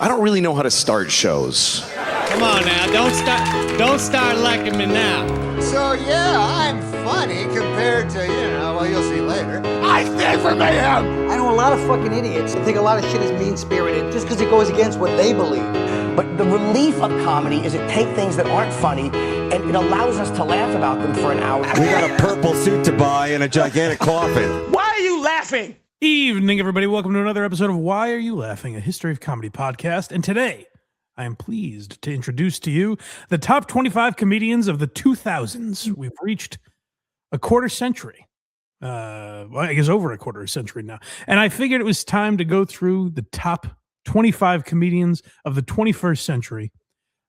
I don't really know how to start shows. Come on now, don't start liking me now. So yeah, I'm funny compared to, well, you'll see later. I stand for mayhem! I know a lot of fucking idiots that think a lot of shit is mean-spirited just because it goes against what they believe. But the relief of comedy is it takes things that aren't funny and it allows us to laugh about them for an hour. We got a purple suit to buy and a gigantic coffin. Why are you laughing? Evening, everybody. Welcome to another episode of Why Are You Laughing, a history of comedy podcast. And today, I am pleased to introduce to you the top 25 comedians of the 2000s. We've reached a quarter century. Well, I guess over a quarter century now. And I figured it was time to go through the top 25 comedians of the 21st century.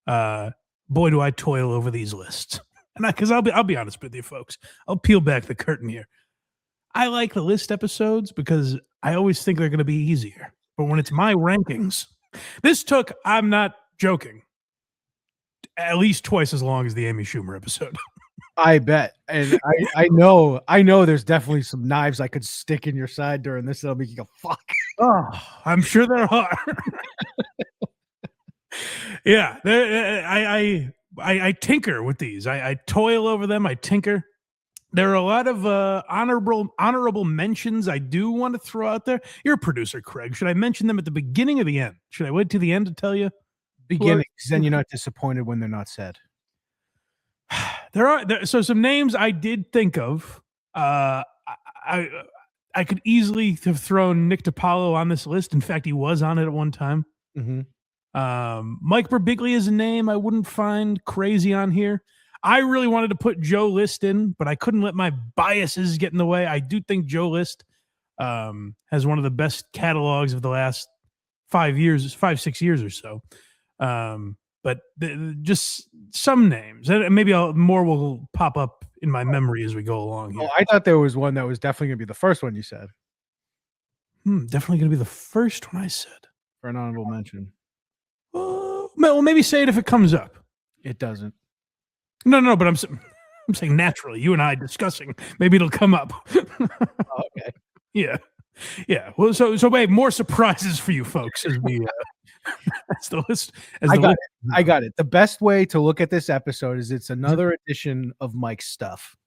Boy, do I toil over these lists. And because I'll be honest with you, folks. I'll peel back the curtain here. I like the list episodes because I always think they're going to be easier. But when it's my rankings, this took, I'm not joking, at least twice as long as the Amy Schumer episode. I bet. And I know there's definitely some knives I could stick in your side during this that'll make you go, fuck. Oh, I'm sure there are. Yeah, I tinker with these. I toil over them. I tinker. There are a lot of honorable mentions I do want to throw out there. You're a producer, Craig. Should I mention them at the beginning or the end? Should I wait to the end to tell you? Beginning, because then you're not disappointed when they're not said. So some names I did think of. I could easily have thrown Nick DiPaolo on this list. In fact, he was on it at one time. Mm-hmm. Mike Birbiglia is a name I wouldn't find crazy on here. I really wanted to put Joe List in, but I couldn't let my biases get in the way. I do think Joe List has one of the best catalogs of the last 6 years or so. But just some names, and maybe more will pop up in my memory as we go along here. Oh, I thought there was one that was definitely going to be the first one you said. Definitely going to be the first one I said. For an honorable mention. Well, maybe say it if it comes up. It doesn't. No, but I'm saying naturally, you and I discussing, maybe it'll come up. Okay. Yeah. Well, so wait, more surprises for you folks as we that's the list. I got it. The best way to look at this episode is it's another edition of Mike's stuff.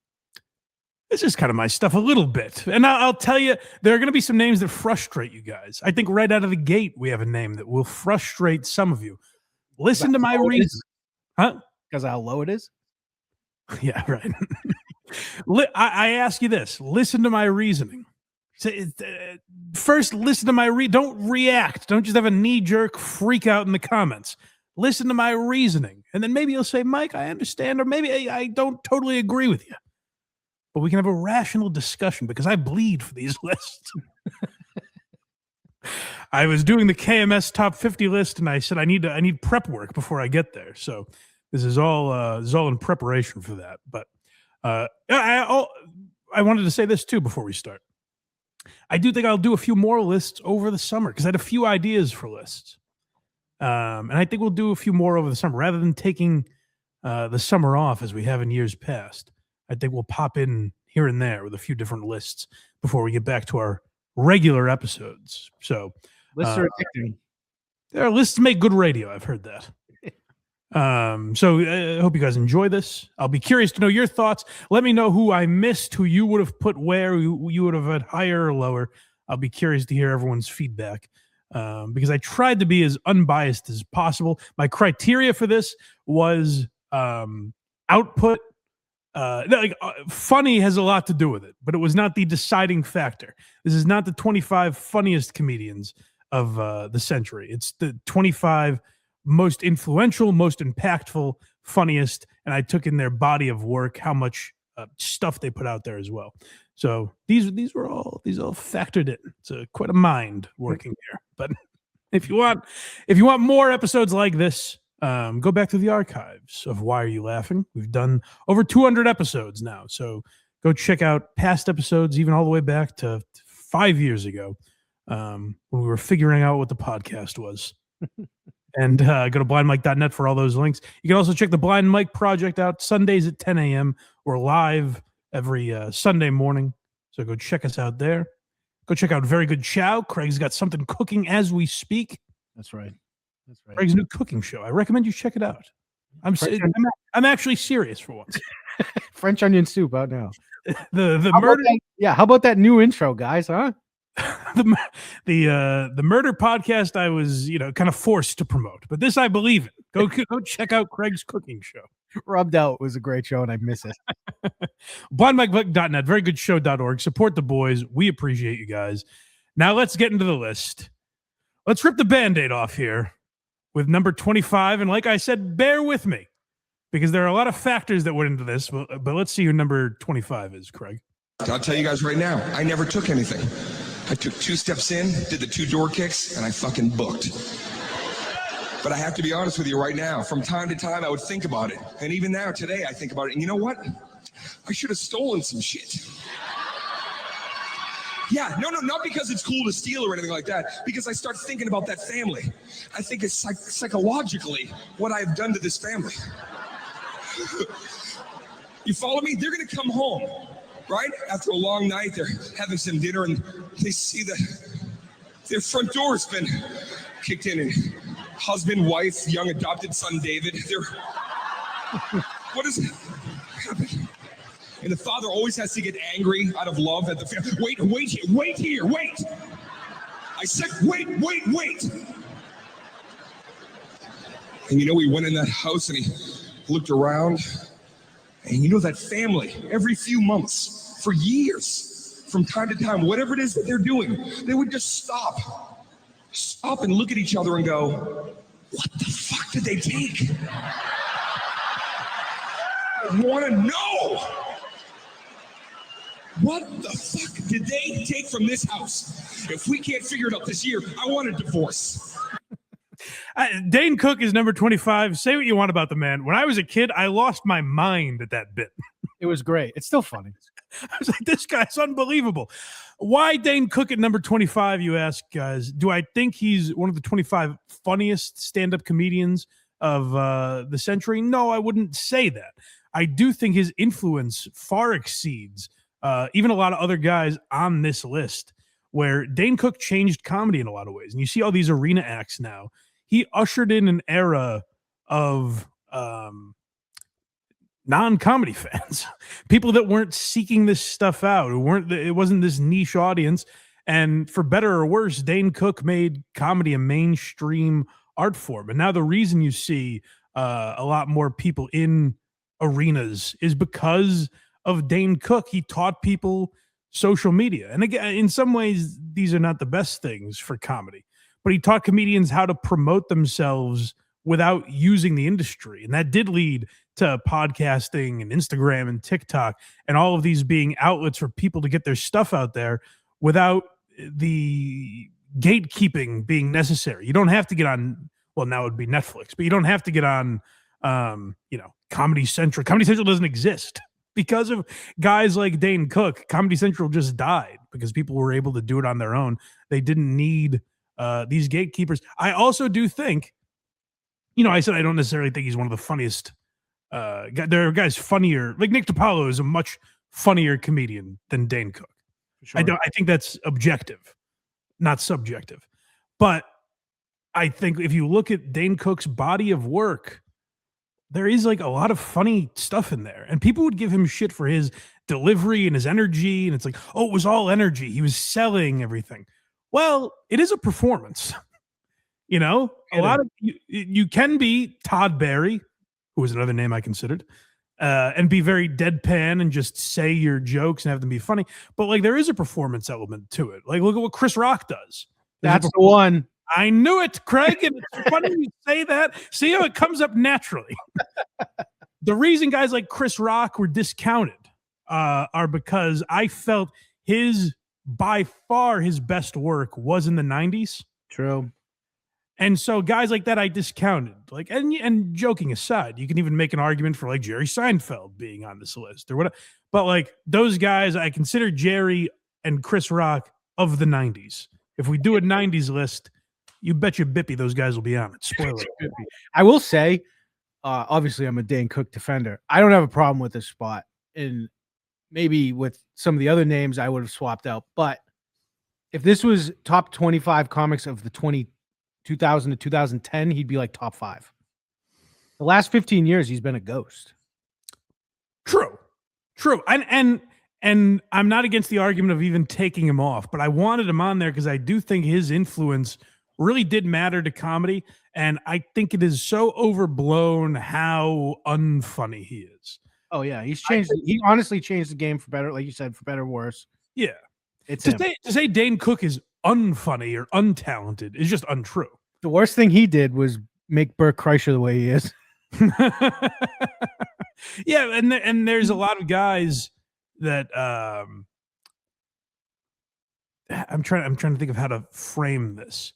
This is kind of my stuff a little bit. And I'll tell you, there are going to be some names that frustrate you guys. I think right out of the gate, we have a name that will frustrate some of you. Listen to my reason. Huh? Because of how low it is? Yeah, right. I ask you this. Listen to my reasoning. First, listen to my don't react. Don't just have a knee-jerk freak out in the comments. Listen to my reasoning. And then maybe you'll say, Mike, I understand, or maybe I don't totally agree with you. But we can have a rational discussion because I bleed for these lists. I was doing the KMS top 50 list, and I said I need prep work before I get there. So this is all in preparation for that. But I wanted to say this too before we start. I do think I'll do a few more lists over the summer because I had a few ideas for lists, and I think we'll do a few more over the summer rather than taking the summer off as we have in years past. I think we'll pop in here and there with a few different lists before we get back to our regular episodes. So lists are addicting. Their lists make good radio. I've heard that. So I hope you guys enjoy this. I'll be curious to know your thoughts. Let me know who I missed, who you would have put where, who you would have had higher or lower. I'll be curious to hear everyone's feedback because I tried to be as unbiased as possible. My criteria for this was output. Funny has a lot to do with it, but it was not the deciding factor. This is not the 25 funniest comedians of the century. It's the 25 most influential, most impactful, funniest, and I took in their body of work, how much stuff they put out there as well. So these all factored in. It's quite a mind working here. But if you want more episodes like this, go back to the archives of Why Are You Laughing? We've done over 200 episodes now, so go check out past episodes, even all the way back to 5 years ago when we were figuring out what the podcast was. And go to blindmike.net for all those links. You can also check the Blind Mike Project out Sundays at 10 a.m. We're live every Sunday morning, so go check us out there. Go check out Very Good Chow. Craig's got something cooking as we speak. That's right. That's right. Craig's new cooking show. I recommend you check it out. I'm actually serious for once. French onion soup out now. The How murder. about that- yeah, how about that new intro, guys? Huh? The murder podcast I was kind of forced to promote, but this I believe in. Go check out Craig's cooking show. Rubbed Out was a great show, and I miss it. BlindMikeBuck.net, verygoodShow.org. Support the boys. We appreciate you guys. Now let's get into the list. Let's rip the Band-Aid off here with number 25. And like I said, bear with me because there are a lot of factors that went into this, but let's see who number 25 is, Craig. I'll tell you guys right now, I never took anything. I took 2 steps in, did the 2 door kicks, and I fucking booked. But I have to be honest with you right now. From time to time, I would think about it. And even now, today, I think about it. And you know what? I should have stolen some shit. Yeah, no, not because it's cool to steal or anything like that. Because I start thinking about that family. I think it's psychologically what I've done to this family. You follow me? They're going to come home, right? After a long night, they're having some dinner, and they see their front door's been kicked in, and husband, wife, young adopted son David, what is happening? And the father always has to get angry out of love at the family. Wait here. I said, wait. And we went in that house and he looked around, and that family, every few months, for years, from time to time, whatever it is that they're doing, they would just stop and look at each other and go, what the fuck did they take? I want to know. What the fuck did they take from this house? If we can't figure it out this year, I want a divorce. Dane Cook is number 25. Say what you want about the man. When I was a kid, I lost my mind at that bit. It was great. It's still funny. I was like, this guy's unbelievable. Why Dane Cook at number 25, you ask, guys? Do I think he's one of the 25 funniest stand-up comedians of the century? No, I wouldn't say that. I do think his influence far exceeds even a lot of other guys on this list, where Dane Cook changed comedy in a lot of ways. And you see all these arena acts now. He ushered in an era of non-comedy fans, people that weren't seeking this stuff out, it wasn't this niche audience. And for better or worse, Dane Cook made comedy a mainstream art form. And now the reason you see a lot more people in arenas is because of Dane Cook. He taught people social media. And again, in some ways, these are not the best things for comedy, but he taught comedians how to promote themselves without using the industry. And that did lead to podcasting and Instagram and TikTok and all of these being outlets for people to get their stuff out there without the gatekeeping being necessary. You don't have to get on, well, now it would be Netflix, but you don't have to get on, Comedy Central. Comedy Central doesn't exist because of guys like Dane Cook. Comedy Central just died because people were able to do it on their own. They didn't need these gatekeepers. I also do think, I said I don't necessarily think he's one of the funniest. There are guys funnier, like Nick DiPaolo is a much funnier comedian than Dane Cook. Sure. I think that's objective, not subjective. But I think if you look at Dane Cook's body of work, there is like a lot of funny stuff in there. And people would give him shit for his delivery and his energy. And it's like, oh, it was all energy. He was selling everything. Well, it is a performance. A lot of you can be Todd Barry, who was another name I considered, and be very deadpan and just say your jokes and have them be funny. But like there is a performance element to it. Like look at what Chris Rock does. That's the one. I knew it, Craig. And it's funny you say that. See how it comes up naturally. The reason guys like Chris Rock were discounted are because I felt by far his best work was in the 90s. True. And so guys like that I discounted. Like, and joking aside, you can even make an argument for like Jerry Seinfeld being on this list or whatever. But like those guys, I consider Jerry and Chris Rock of the 90s. If we do a 90s list, you bet your bippy those guys will be on it. Spoiler. I will say, obviously I'm a Dane Cook defender. I don't have a problem with this spot. And maybe with some of the other names I would have swapped out. But if this was top 25 comics of the 2000 to 2010, he'd be like top 5. The last 15 years, he's been a ghost. True. And I'm not against the argument of even taking him off, but I wanted him on there because I do think his influence really did matter to comedy. And I think it is so overblown how unfunny he is. Oh yeah, he's changed. He honestly changed the game for better, like you said, for better or worse. Yeah, it's to say Dane Cook is unfunny or untalented is just untrue. The worst thing he did was make Burr Kreischer the way he is. Yeah, and there's a lot of guys that I'm trying to think of how to frame this.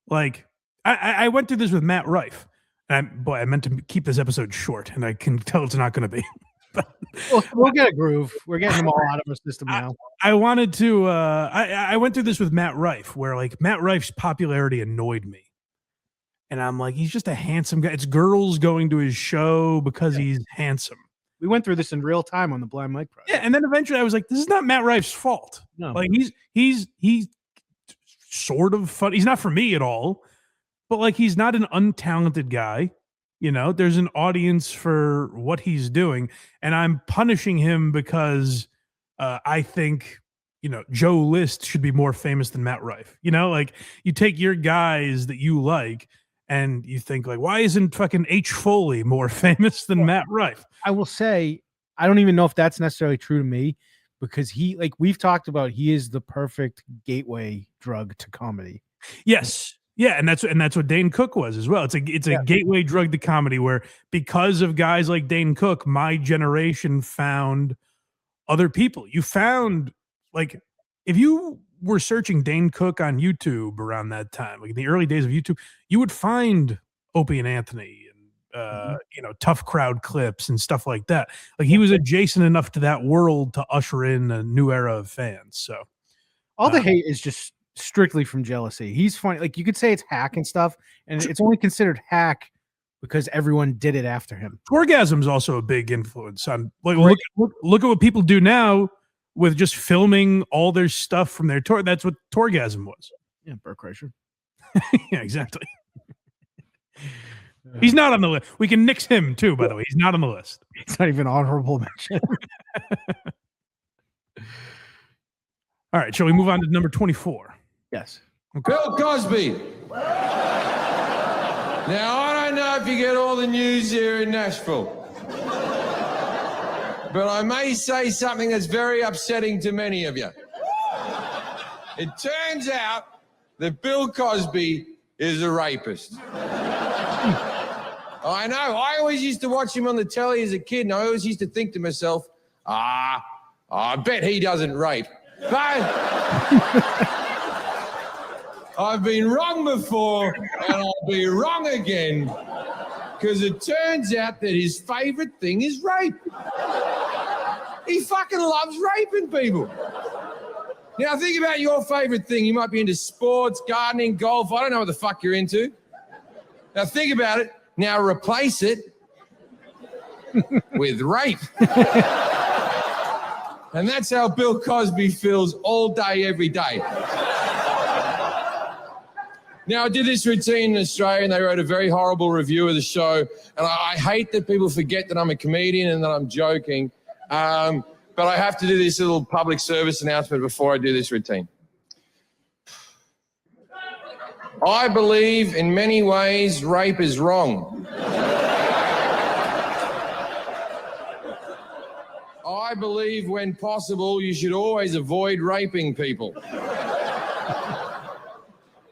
Like I went through this with Matt Rife, and I meant to keep this episode short, and I can tell it's not going to be. We'll get a groove. We're getting them all out of our system now. I wanted to. I went through this with Matt Rife, where like Matt Rife's popularity annoyed me, and I'm like, he's just a handsome guy. It's girls going to his show because he's handsome. We went through this in real time on the Blind Mike project. Yeah, and then eventually I was like, this is not Matt Rife's fault. No, like he's sort of fun. He's not for me at all, but like he's not an untalented guy. You know, there's an audience for what he's doing, and I'm punishing him because I think, you know, Joe List should be more famous than Matt Rife. You know, like you take your guys that you like and you think like, why isn't fucking H. Foley more famous than Matt Rife? I will say, I don't even know if that's necessarily true to me, because he, like we've talked about, he is the perfect gateway drug to comedy. Yes. Yeah, and that's what Dane Cook was as well. It's a gateway drug to comedy, where because of guys like Dane Cook, my generation found other people. You found, like, if you were searching Dane Cook on YouTube around that time, like in the early days of YouTube, you would find Opie and Anthony and you know, Tough Crowd clips and stuff like that. Like he was adjacent enough to that world to usher in a new era of fans. So all the hate is just strictly from jealousy. He's funny. Like you could say it's hack and stuff, and it's only considered hack because everyone did it after him. Orgasm's also a big influence on, like, look at what people do now with just filming all their stuff from their tour. That's what Torgasm was. Yeah, Burr Kreischer. Yeah, exactly. He's not on the list. We can nix him too, by the way. He's not on the list. It's not even honorable mention. All right, shall we move on to number 24? Yes. Okay. Bill Cosby. Now, I don't know if you get all the news here in Nashville, but I may say something that's very upsetting to many of you. It turns out that Bill Cosby is a rapist. I know. I always used to watch him on the telly as a kid, and I always used to think to myself, I bet he doesn't rape. But I've been wrong before, and I'll be wrong again, because it turns out that his favorite thing is rape. He fucking loves raping people. Now, think about your favorite thing. You might be into sports, gardening, golf. I don't know what the fuck you're into. Now, think about it. Now, replace it with rape. And that's how Bill Cosby feels all day, every day. Now, I did this routine in Australia, and they wrote a very horrible review of the show. And I hate that people forget that I'm a comedian and that I'm joking. But I have to do this little public service announcement before I do this routine. I believe in many ways rape is wrong. I believe when possible you should always avoid raping people.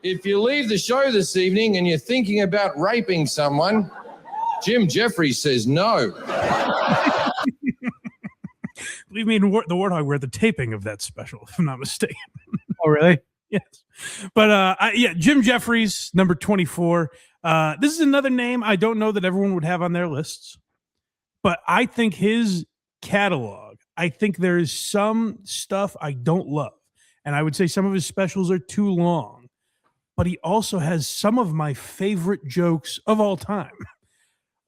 If you leave the show this evening and you're thinking about raping someone, Jim Jefferies says no. Believe me, the Warthog were at the taping of that special, if I'm not mistaken. Oh, really? Yes. But yeah, Jim Jefferies, number 24. This is another name I don't know that everyone would have on their lists, but I think his catalog, I think there is some stuff I don't love. And I would say some of his specials are too long, but he also has some of my favorite jokes of all time.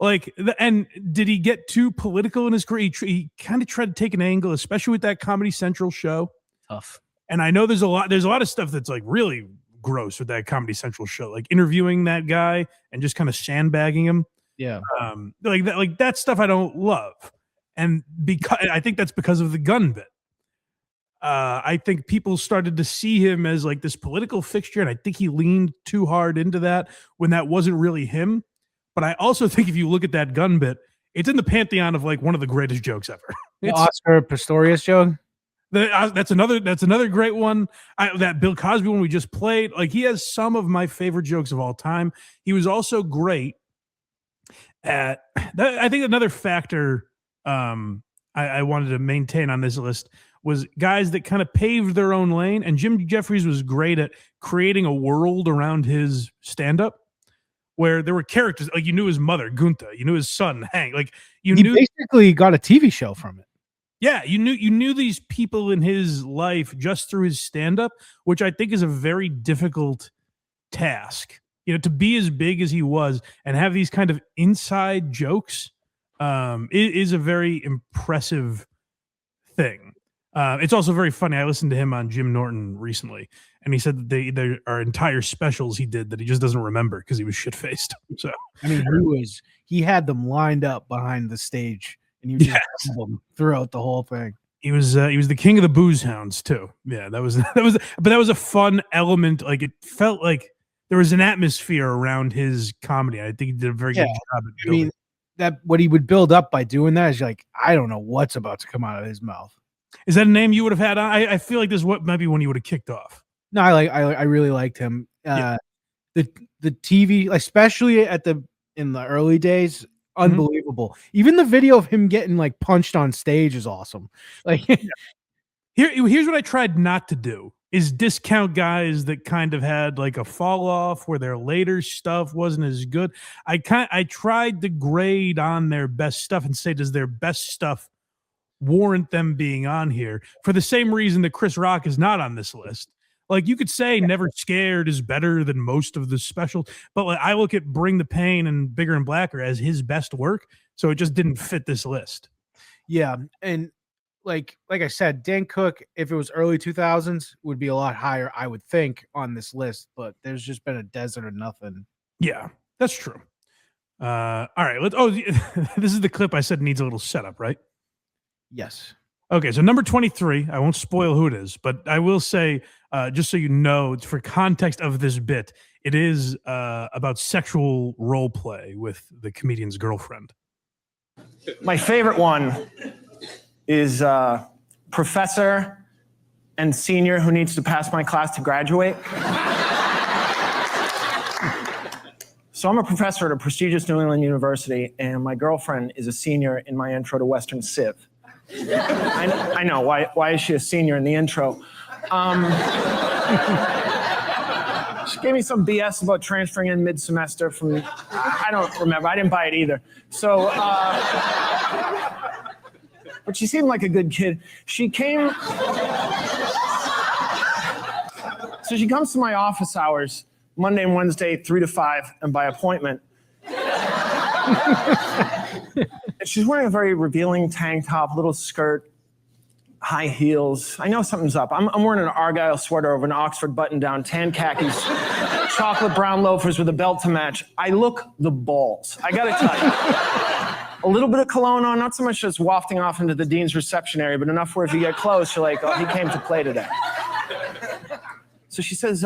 Like, and did he get too political in his career? He kind of tried to take an angle, especially with that Comedy Central show. Tough. And I know there's a lot of stuff that's like really gross with that Comedy Central show, like interviewing that guy and just kind of sandbagging him. Yeah. Like that stuff I don't love. And because I think that's because of the gun bit. I think people started to see him as like this political fixture, and I think he leaned too hard into that when that wasn't really him. But I also think if you look at that gun bit, it's in the pantheon of like one of the greatest jokes ever. The Oscar Pistorius joke. That's another great one. That Bill Cosby one we just played. Like he has some of my favorite jokes of all time. He was also great at that. I think another factor I wanted to maintain on this list was guys that kind of paved their own lane. And Jim Jefferies was great at creating a world around his stand-up where there were characters, like you knew his mother, Gunther, you knew his son, Hank. Like he basically got a TV show from it. Yeah, you knew these people in his life just through his stand-up, which I think is a very difficult task. To be as big as he was and have these kind of inside jokes is a very impressive thing. It's also very funny. I listened to him on Jim Norton recently, and he said that there are entire specials he did that he just doesn't remember because he was shit-faced. So I mean, he had them lined up behind the stage, and you just them throughout the whole thing. He was the king of the booze hounds too. Yeah, that was a fun element. Like it felt like there was an atmosphere around his comedy. I think he did a very good job at building. That what he would build up by doing that is like, I don't know what's about to come out of his mouth. Is that a name you would have had? I feel like this is what maybe when you would have kicked off. No, I really liked him. The TV, especially in the early days, unbelievable. Even the video of him getting like punched on stage is awesome. Like here's what I tried not to do is discount guys that kind of had like a fall off where their later stuff wasn't as good. I tried to grade on their best stuff and say, does their best stuff warrant them being on here? For the same reason that Chris Rock is not on this list. Like you could say Never Scared is better than most of the specials, but like, I look at Bring the Pain and Bigger and Blacker as his best work, so it just didn't fit this list. Yeah, and like I said, Dane Cook, if it was early 2000s, would be a lot higher, I would think, on this list, but there's just been a desert of nothing. Yeah, that's true. All right, this is the clip I said needs a little setup, right? Yes. Okay, so number 23, I won't spoil who it is, but I will say, just so you know, for context of this bit, it is about sexual role play with the comedian's girlfriend. My favorite one is professor and senior who needs to pass my class to graduate. So I'm a professor at a prestigious New England university, and my girlfriend is a senior in my intro to Western Civ. I know. Why is she a senior in the intro? She gave me some BS about transferring in mid-semester from, I don't remember. I didn't buy it either. So, but she seemed like a good kid. She comes to my office hours Monday and Wednesday, 3 to 5, and by appointment. And she's wearing a very revealing tank top, little skirt, high heels. I know something's up. I'm wearing an Argyle sweater over an Oxford button-down, tan khakis, chocolate brown loafers with a belt to match. I look the balls. I gotta tell you. A little bit of cologne on, not so much just wafting off into the dean's reception area, but enough where if you get close, you're like, oh, he came to play today. So she says,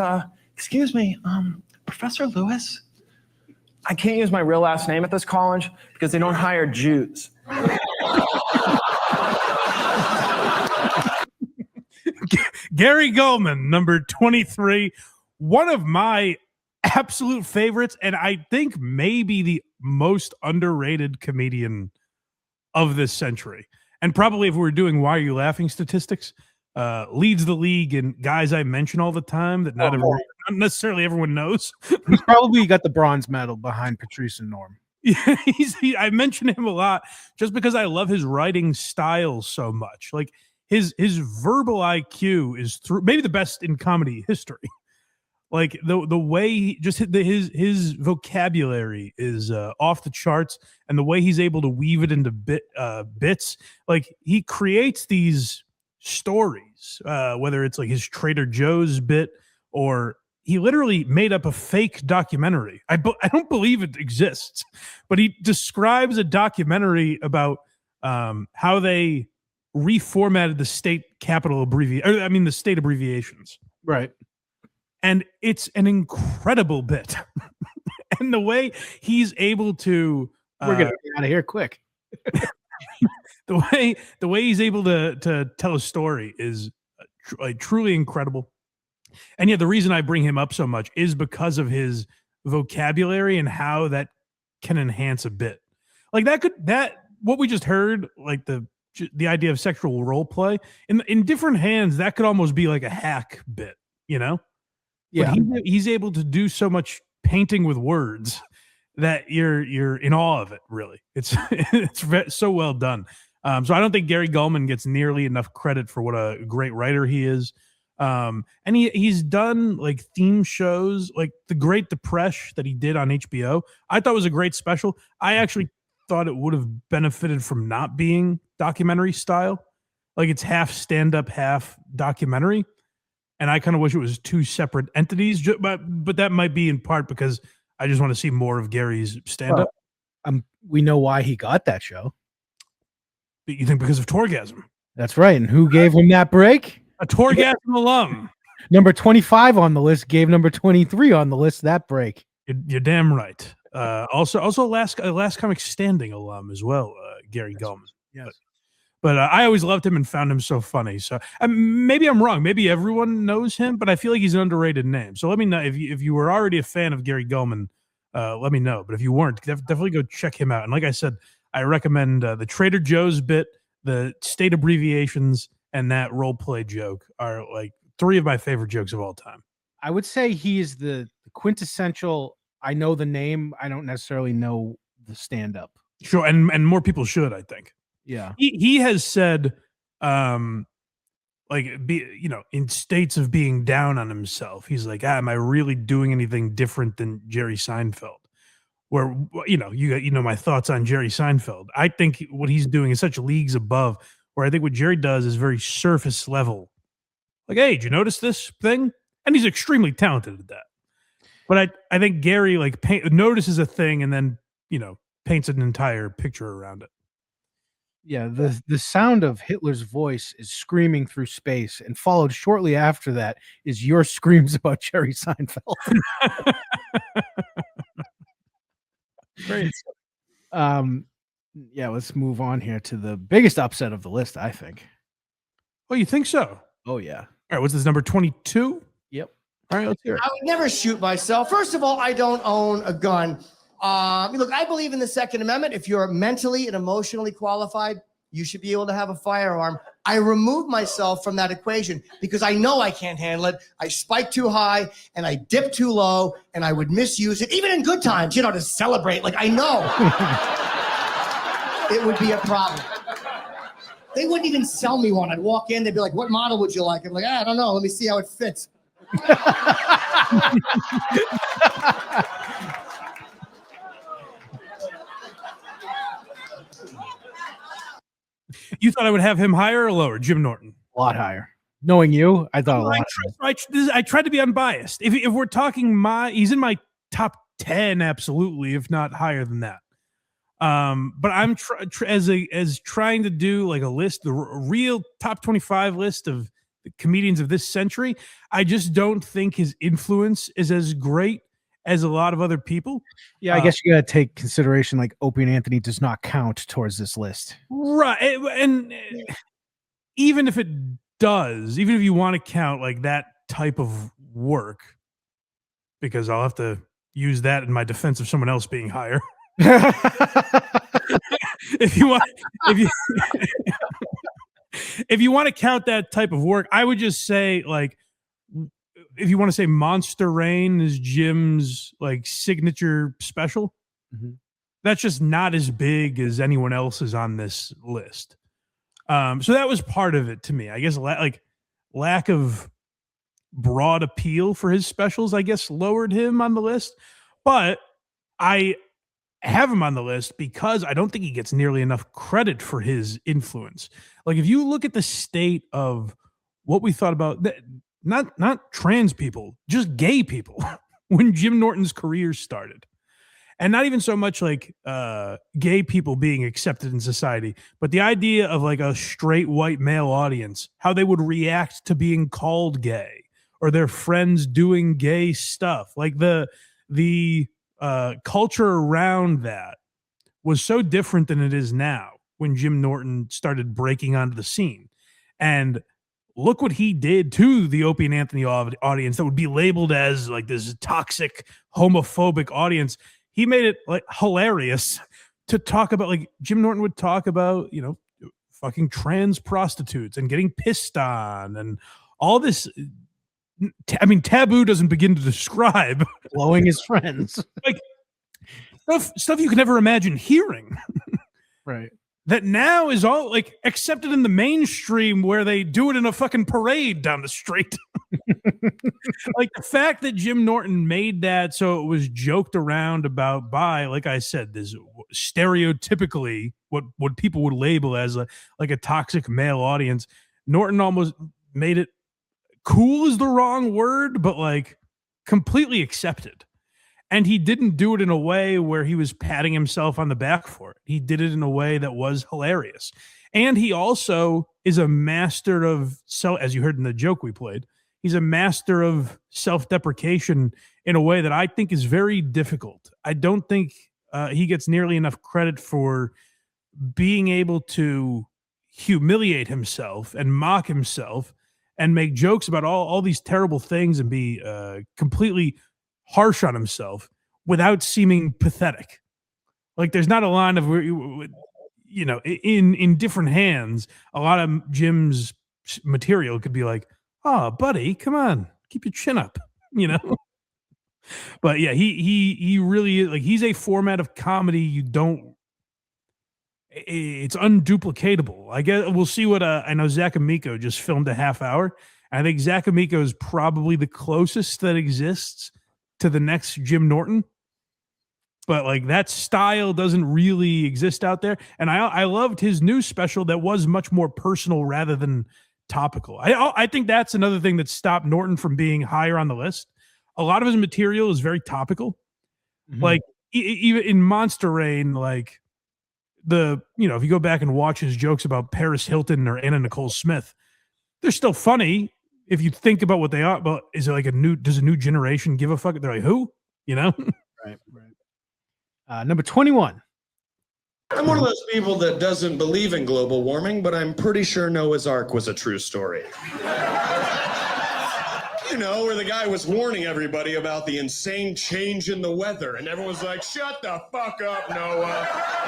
excuse me, Professor Lewis? I can't use my real last name at this college because they don't hire Jews. Gary Gulman, number 23, one of my absolute favorites, and I think maybe the most underrated comedian of this century. And probably if we were doing Why Are You Laughing statistics, leads the league in guys I mention all the time that not necessarily everyone knows. He's probably got the bronze medal behind Patrice and Norm. Yeah, I mention him a lot just because I love his writing style so much. Like his verbal IQ is maybe the best in comedy history. Like the way his vocabulary is off the charts, and the way he's able to weave it into bits. Like he creates these stories, whether it's like his Trader Joe's bit or he literally made up a fake documentary. I don't believe it exists, but he describes a documentary about how they reformatted the state capital the state abbreviations. Right. And it's an incredible bit. And the way he's able to we're gonna get out of here quick. the way he's able to tell a story is truly incredible. And yeah, the reason I bring him up so much is because of his vocabulary and how that can enhance a bit. Like what we just heard, like the idea of sexual role play in different hands, that could almost be like a hack bit, you know? Yeah. But he's able to do so much painting with words that you're in awe of it. Really, it's so well done. So I don't think Gary Gulman gets nearly enough credit for what a great writer he is. And he's done like theme shows, like The Great Depression that he did on HBO. I thought was a great special. I actually thought it would have benefited from not being documentary style. Like it's half stand-up, half documentary. And I kind of wish it was two separate entities, but that might be in part because I just want to see more of Gary's stand-up. Well, we know why he got that show. You think because of Torgasm? That's right. And who gave him that break? A Torgasm alum. Number 25 on the list gave number 23 on the list that break. You're damn right. Also last comic standing alum as well, Gary Gulman. Yes. But I always loved him and found him so funny. So maybe I'm wrong. Maybe everyone knows him, but I feel like he's an underrated name. So let me know if you were already a fan of Gary Gulman. Let me know. But if you weren't, definitely go check him out. And like I said, I recommend the Trader Joe's bit, the state abbreviations, and that role play joke are like three of my favorite jokes of all time. I would say he is the quintessential. I know the name. I don't necessarily know the stand-up. Sure, and more people should, I think. Yeah, he has said, in states of being down on himself, he's like, am I really doing anything different than Jerry Seinfeld? Where you know my thoughts on Jerry Seinfeld. I think what he's doing is such leagues above. Where I think what Jerry does is very surface level. Like, hey, did you notice this thing? And he's extremely talented at that. But I think Gary notices a thing and then paints an entire picture around it. Yeah, the sound of Hitler's voice is screaming through space, and followed shortly after that is your screams about Jerry Seinfeld. Great. Yeah, let's move on here to the biggest upset of the list, I think. Oh, you think so? Oh, yeah. All right, what's this, number 22? Yep. All right, let's hear it. I would never shoot myself. First of all, I don't own a gun. Look, I believe in the Second Amendment. If you're mentally and emotionally qualified, you should be able to have a firearm. I remove myself from that equation because I know I can't handle it. I spike too high and I dip too low, and I would misuse it, even in good times, to celebrate. Like, I know it would be a problem. They wouldn't even sell me one. I'd walk in, they'd be like, what model would you like? I'm like, I don't know. Let me see how it fits. You thought I would have him higher or lower, Jim Norton? A lot higher. Knowing you, I thought a lot higher. I tried to be unbiased. If we're talking he's in my top 10, absolutely, if not higher than that. But I'm trying to do like a list, the real top 25 list of the comedians of this century. I just don't think his influence is as great as a lot of other people. Yeah, I guess you got to take consideration like Opie and Anthony does not count towards this list. Right. And even if it does, even if you want to count like that type of work, because I'll have to use that in my defense of someone else being higher. if you want to count that type of work, I would just say, like, if you want to say Monster Rain is Jim's like signature special, that's just not as big as anyone else's on this list. So that was part of it to me. I guess like lack of broad appeal for his specials, I guess, lowered him on the list. But I have him on the list because I don't think he gets nearly enough credit for his influence. Like, if you look at the state of what we thought about not trans people, just gay people when Jim Norton's career started. And not even so much like gay people being accepted in society, but the idea of like a straight white male audience, how they would react to being called gay or their friends doing gay stuff. Like the culture around that was so different than it is now when Jim Norton started breaking onto the scene. And look what he did to the Opie and Anthony audience that would be labeled as like this toxic, homophobic audience. He made it like hilarious to talk about, like Jim Norton would talk about, you know, fucking trans prostitutes and getting pissed on and all this. I mean, taboo doesn't begin to describe blowing his friends, like stuff you could never imagine hearing. Right. That now is all like accepted in the mainstream where they do it in a fucking parade down the street. Like the fact that Jim Norton made that so it was joked around about by, like I said, this stereotypically what people would label as like a toxic male audience. Norton almost made it, cool is the wrong word, but like completely accepted. And he didn't do it in a way where he was patting himself on the back for it. He did it in a way that was hilarious. And he also is a master of as you heard in the joke we played, he's a master of self-deprecation in a way that I think is very difficult. I don't think he gets nearly enough credit for being able to humiliate himself and mock himself and make jokes about all these terrible things and be completely harsh on himself without seeming pathetic. Like there's not a line of, you know, in different hands, a lot of Jim's material could be like, oh, buddy, come on, keep your chin up, you know? But yeah, he really, like, he's a format of comedy it's unduplicatable. I guess we'll see what, I know Zach Amico just filmed a half hour. I think Zach Amico is probably the closest that exists to the next Jim Norton, but like that style doesn't really exist out there. And I loved his new special that was much more personal rather than topical. I think that's another thing that stopped Norton from being higher on the list. A lot of his material is very topical. Mm-hmm. Like even in Monster Rain, like if you go back and watch his jokes about Paris Hilton or Anna Nicole Smith, they're still funny. If you think about what they are, but is it like does a new generation give a fuck? They're like, who? You know? Right. Number 21. I'm one of those people that doesn't believe in global warming, but I'm pretty sure Noah's Ark was a true story. You know, where the guy was warning everybody about the insane change in the weather, and everyone's like, shut the fuck up, Noah.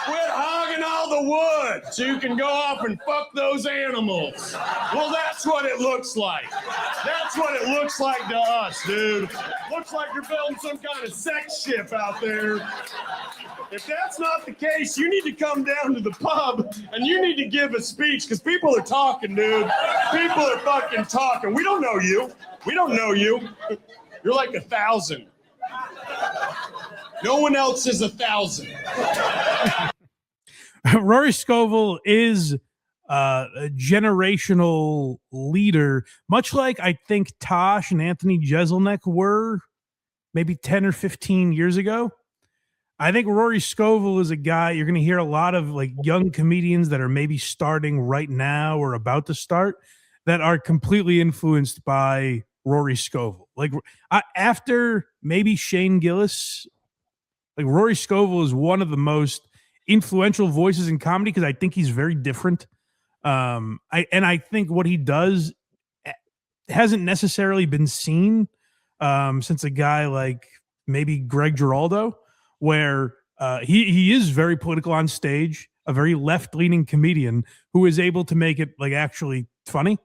Quit hogging all the wood so you can go off and fuck those animals. Well, that's what it looks like. That's what it looks like to us, dude. Looks like you're building some kind of sex ship out there. If that's not the case, you need to come down to the pub and you need to give a speech because people are talking, dude. People are fucking talking. We don't know you. We don't know you. You're like 1,000. No one else is 1,000. Rory Scoval is a generational leader, much like I think Tosh and Anthony Jeselnik were maybe 10 or 15 years ago. I think Rory Scoval is a guy you're going to hear a lot of, like, young comedians that are maybe starting right now or about to start that are completely influenced by Rory Scoval. Like after maybe Shane Gillis, like Rory Scoval is one of the most influential voices in comedy because I think he's very different. I think what he does hasn't necessarily been seen since a guy like maybe Greg Giraldo, where he is very political on stage, a very left-leaning comedian who is able to make it like actually funny.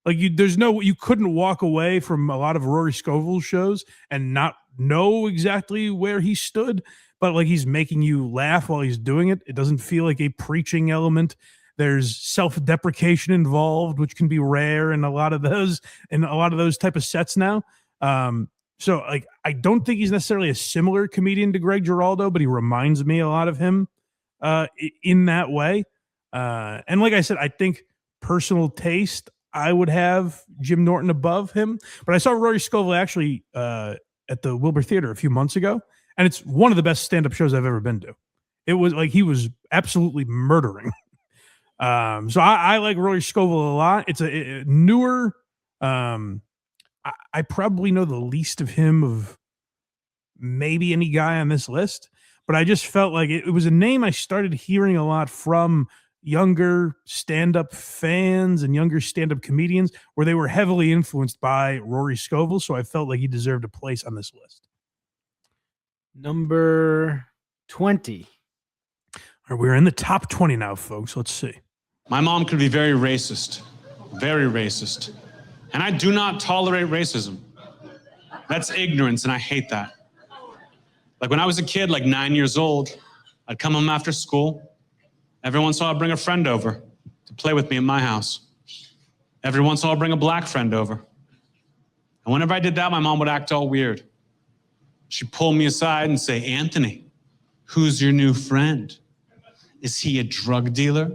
Like you couldn't walk away from a lot of Rory Scoval's shows and not know exactly where he stood, but like he's making you laugh while he's doing it. It doesn't feel like a preaching element. There's self-deprecation involved, which can be rare in a lot of those type of sets now. So like I don't think he's necessarily a similar comedian to Greg Giraldo, but he reminds me a lot of him in that way. And like I said, I think personal taste, I would have Jim Norton above him. But I saw Rory Scoval actually at the Wilbur Theater a few months ago, and it's one of the best stand-up shows I've ever been to. It was like he was absolutely murdering. So I like Rory Scoval a lot. It's a newer. I probably know the least of him of maybe any guy on this list, but I just felt like it was a name I started hearing a lot from younger stand-up fans and younger stand-up comedians where they were heavily influenced by Rory Scoval. So I felt like he deserved a place on this list. Number 20. All right, we're in the top 20 now, folks. Let's see. My mom could be very racist. Very racist. And I do not tolerate racism. That's ignorance, and I hate that. Like when I was a kid, like 9 years old, I'd come home after school. Every once in a while, I'd bring a friend over to play with me at my house. Every once in a while, I'd bring a black friend over. And whenever I did that, my mom would act all weird. She'd pull me aside and say, Anthony, who's your new friend? Is he a drug dealer?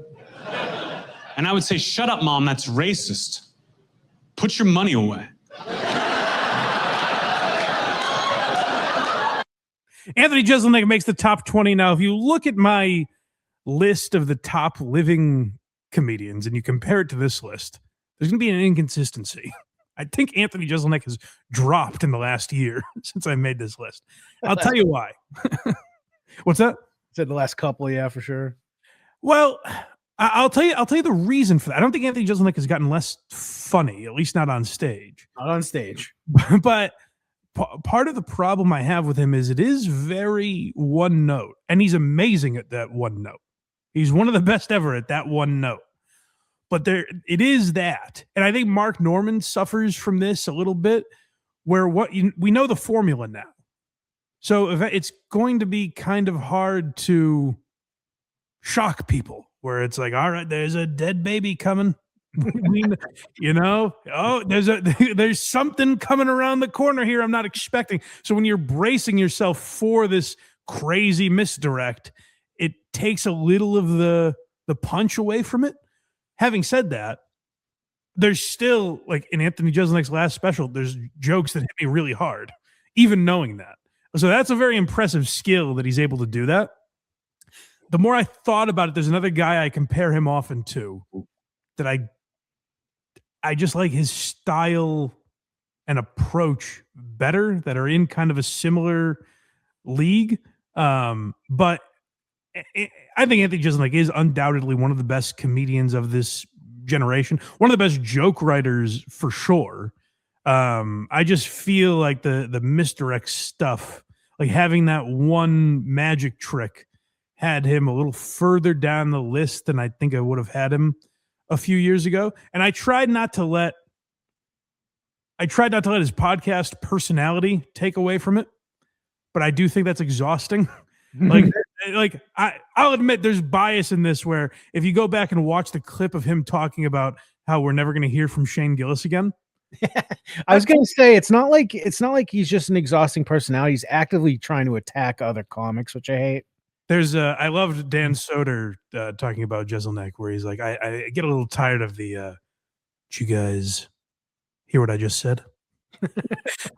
And I would say, shut up, Mom, that's racist. Put your money away. Anthony Jeselnik makes the top 20. Now, if you look at my list of the top living comedians and you compare it to this list, there's going to be an inconsistency. I think Anthony Jeselnik has dropped in the last year since I made this list. I'll tell you why. What's that? Said the last couple, yeah, for sure. Well, I'll tell you the reason for that. I don't think Anthony Jeselnik has gotten less funny, at least not on stage. Not on stage. But part of the problem I have with him is it is very one note, and he's amazing at that one note. He's one of the best ever at that one note. But it is that, and I think Mark Norman suffers from this a little bit, where we know the formula now. So if it's going to be kind of hard to shock people. Where it's like, all right, there's a dead baby coming, there's something coming around the corner here I'm not expecting. So when you're bracing yourself for this crazy misdirect, it takes a little of the punch away from it. Having said that, there's still, like in Anthony Jeselnik's last special, there's jokes that hit me really hard, even knowing that. So that's a very impressive skill that he's able to do that. The more I thought about it, there's another guy I compare him often to that I just like his style and approach better, that are in kind of a similar league. But I think Anthony Jeselnik is undoubtedly one of the best comedians of this generation, one of the best joke writers for sure. I just feel like the misdirect stuff, like having that one magic trick, had him a little further down the list than I think I would have had him a few years ago. And I tried not to let his podcast personality take away from it, but I do think that's exhausting. I'll admit there's bias in this, where if you go back and watch the clip of him talking about how we're never going to hear from Shane Gillis again. I was going to say, it's not like he's just an exhausting personality. He's actively trying to attack other comics, which I hate. I loved Dan Soder talking about Jeselnik, where he's like, I get a little tired of the, did you guys hear what I just said?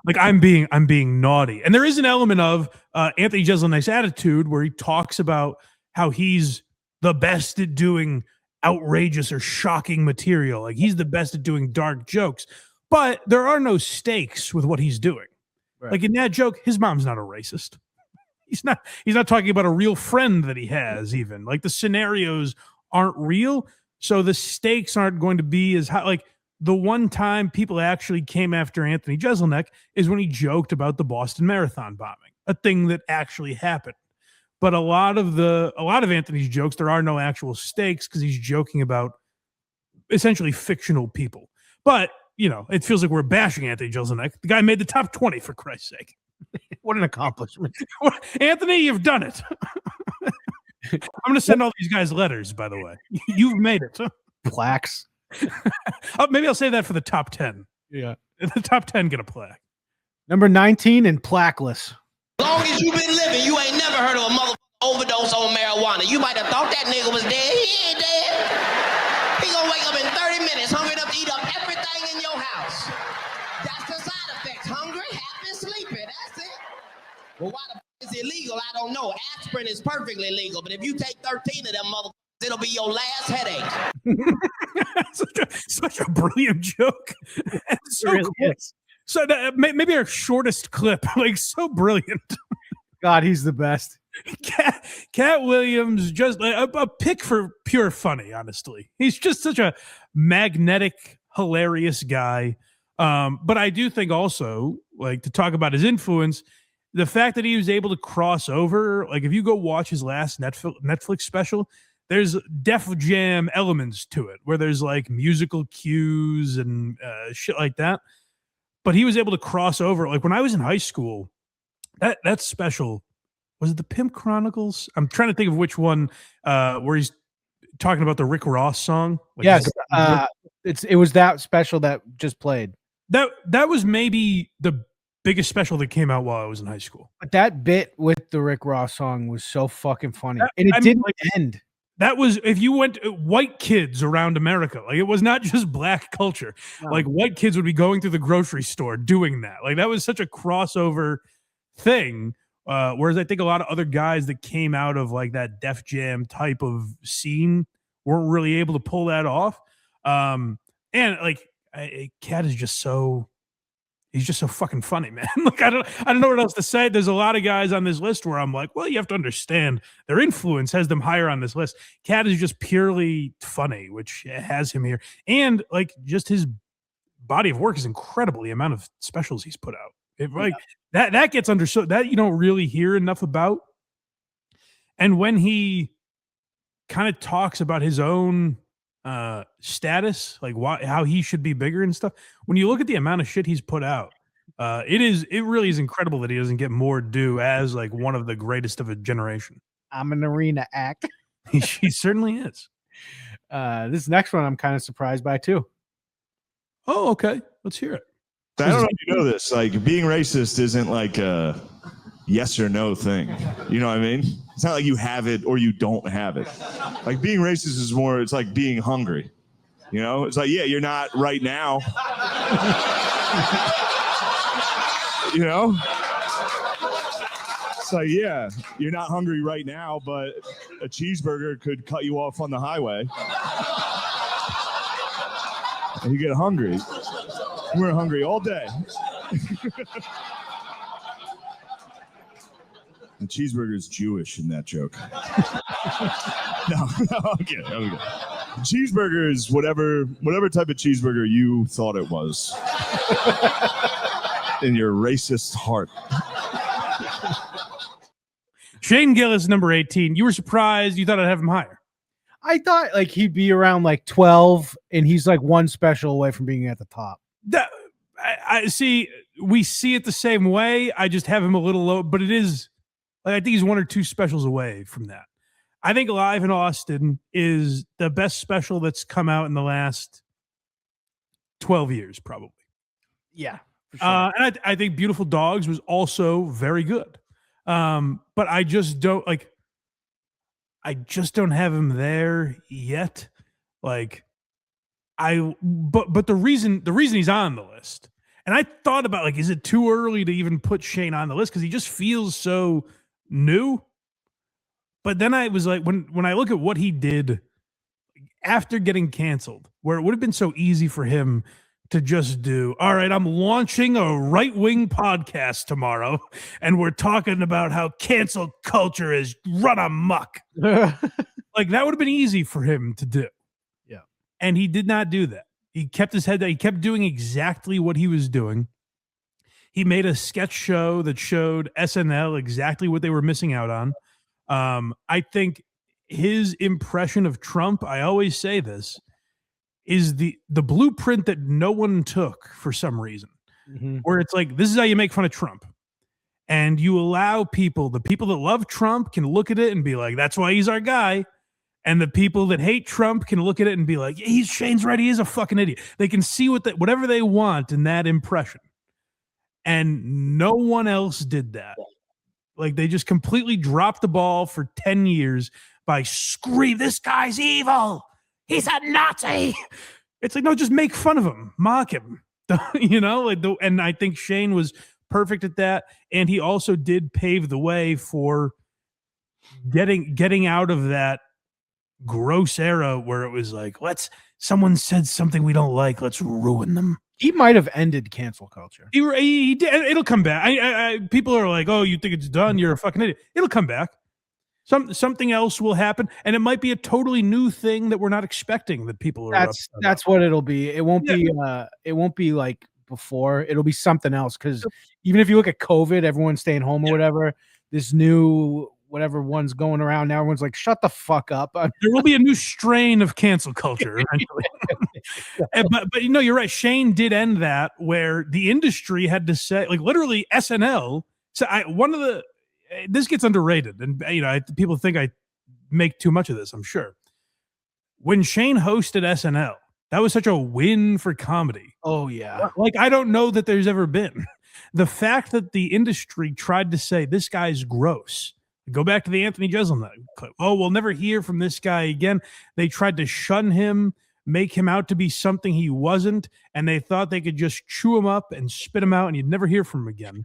Like I'm being naughty. And there is an element of Anthony Jeselnik's attitude where he talks about how he's the best at doing outrageous or shocking material. Like he's the best at doing dark jokes, but there are no stakes with what he's doing. Right. Like in that joke, his mom's not a racist. He's not talking about a real friend that he has, even. Like the scenarios aren't real, so the stakes aren't going to be as high. Like the one time people actually came after Anthony Jeselnik is when he joked about the Boston Marathon bombing, a thing that actually happened. But a lot of Anthony's jokes, there are no actual stakes because he's joking about essentially fictional people. But it feels like we're bashing Anthony Jeselnik. The guy made the top 20, for Christ's sake. What an accomplishment. Anthony, you've done it. I'm going to send all these guys letters, by the way. You've made it. Plaques. Maybe I'll say that for the top 10. Yeah. The top 10 get a plaque. Number 19 and plaqueless. As long as you've been living, you ain't never heard of a motherfucker overdose on marijuana. You might have thought that nigga was dead. He ain't dead. He gonna wake up in 30 minutes hungry enough to eat up Well, why the f is it illegal? I don't know. Aspirin is perfectly legal, but if you take 13 of them motherfuckers, it'll be your last headache. such a brilliant joke. So really cool. is. So that, maybe our shortest clip, like so brilliant. God, he's the best. Katt Williams, just a pick for pure funny, honestly. He's just such a magnetic, hilarious guy. But I do think also, like, to talk about his influence, the fact that he was able to cross over, like if you go watch his last Netflix special, there's Def Jam elements to it where there's like musical cues and shit like that. But he was able to cross over. Like when I was in high school, that special, was it the Pimp Chronicles? I'm trying to think of which one where he's talking about the Rick Ross song. Like Yes, it was that special that just played. That was maybe the biggest special that came out while I was in high school. But that bit with the Rick Ross song was so fucking funny. And it didn't end. That was, if you went white kids around America, like it was not just black culture. No. Like white kids would be going through the grocery store doing that. Like that was such a crossover thing. Whereas I think a lot of other guys that came out of like that Def Jam type of scene weren't really able to pull that off. And like Katt is just so, he's just so fucking funny, man. Like I don't know what else to say. There's a lot of guys on this list where I'm like, well, you have to understand their influence has them higher on this list. Katt is just purely funny, which has him here. And like just his body of work is incredible. The amount of specials he's put out. That gets understood, that you don't really hear enough about. And when he kind of talks about his own status, like how he should be bigger and stuff, when you look at the amount of shit he's put out, it really is incredible that he doesn't get more due as like one of the greatest of a generation. I'm an arena act. He certainly is. This next one I'm kind of surprised by too. Oh, okay. Let's hear it. I don't know if you know this. Like, being racist isn't like a yes or no thing. You know what I mean? It's not like you have it or you don't have it. Like, being racist is more, it's like being hungry. You know? It's like, yeah, you're not right now. You know? It's like, yeah, you're not hungry right now, but a cheeseburger could cut you off on the highway. And you get hungry. We're hungry all day. The cheeseburger is Jewish in that joke. No, okay. Cheeseburger is whatever type of cheeseburger you thought it was in your racist heart. Shane Gillis, number 18. You were surprised. You thought I'd have him higher. I thought like he'd be around like 12, and he's like one special away from being at the top. I see. We see it the same way. I just have him a little low, but it is. I think he's one or two specials away from that. I think Live in Austin is the best special that's come out in the last 12 years, probably. Yeah. For sure. And I think Beautiful Dogs was also very good. But I just don't have him there yet. Like but the reason he's on the list, and I thought about like, is it too early to even put Shane on the list? Because he just feels so new. But then I was like, when I look at what he did after getting canceled, where it would have been so easy for him to just do, all right, I'm launching a right-wing podcast tomorrow, and we're talking about how cancel culture is run amok. Like, that would have been easy for him to do. Yeah. And he did not do that. He kept his head down. He kept doing exactly what he was doing. He made a sketch show that showed SNL exactly what they were missing out on. I think his impression of Trump, I always say this, is the blueprint that no one took for some reason. Mm-hmm. Where it's like, this is how you make fun of Trump. And you allow the people that love Trump can look at it and be like, that's why he's our guy. And the people that hate Trump can look at it and be like, yeah, Shane's right. He is a fucking idiot. They can see whatever they want in that impression. And no one else did that. Like, they just completely dropped the ball for 10 years by scream, this guy's evil. He's a Nazi. It's like, no, just make fun of him, mock him. You know, and I think Shane was perfect at that, and he also did pave the way for getting out of that gross era where it was like, someone said something we don't like, let's ruin them. He might have ended cancel culture. He did. It'll come back. People are like, oh, you think it's done? You're a fucking idiot. It'll come back. Something else will happen, and it might be a totally new thing that we're not expecting that people are. That's what it'll be. It won't be. It won't be like before. It'll be something else. Because even if you look at COVID, everyone's staying home or whatever. This new whatever one's going around now, everyone's like, shut the fuck up. There will be a new strain of cancel culture eventually. but you're right. Shane did end that where the industry had to say, like, literally SNL. So this gets underrated, and people think I make too much of this, I'm sure. When Shane hosted SNL, that was such a win for comedy. Oh yeah. Like, I don't know that there's ever been. The fact that the industry tried to say this guy's gross. Go back to the Anthony Jeselnik clip. Oh, we'll never hear from this guy again. They tried to shun him, make him out to be something he wasn't, and they thought they could just chew him up and spit him out, and you'd never hear from him again.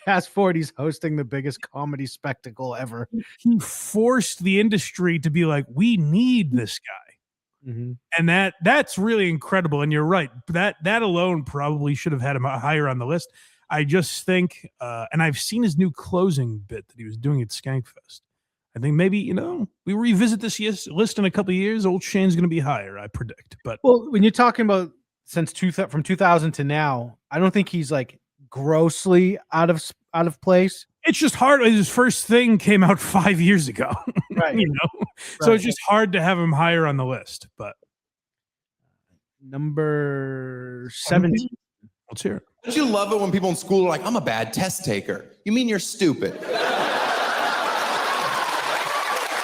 Fast forward, he's hosting the biggest comedy spectacle ever. He forced the industry to be like, we need this guy. Mm-hmm. And that's really incredible. And you're right. That alone probably should have had him higher on the list. I just think, and I've seen his new closing bit that he was doing at Skankfest. I think maybe, we revisit this list in a couple of years. Old Shane's going to be higher, I predict. But when you're talking about from 2000 to now, I don't think he's like grossly out of place. It's just hard. His first thing came out 5 years ago, right? So it's just hard to have him higher on the list. But number 17. Let's hear it. Don't you love it when people in school are like, I'm a bad test taker? You mean you're stupid?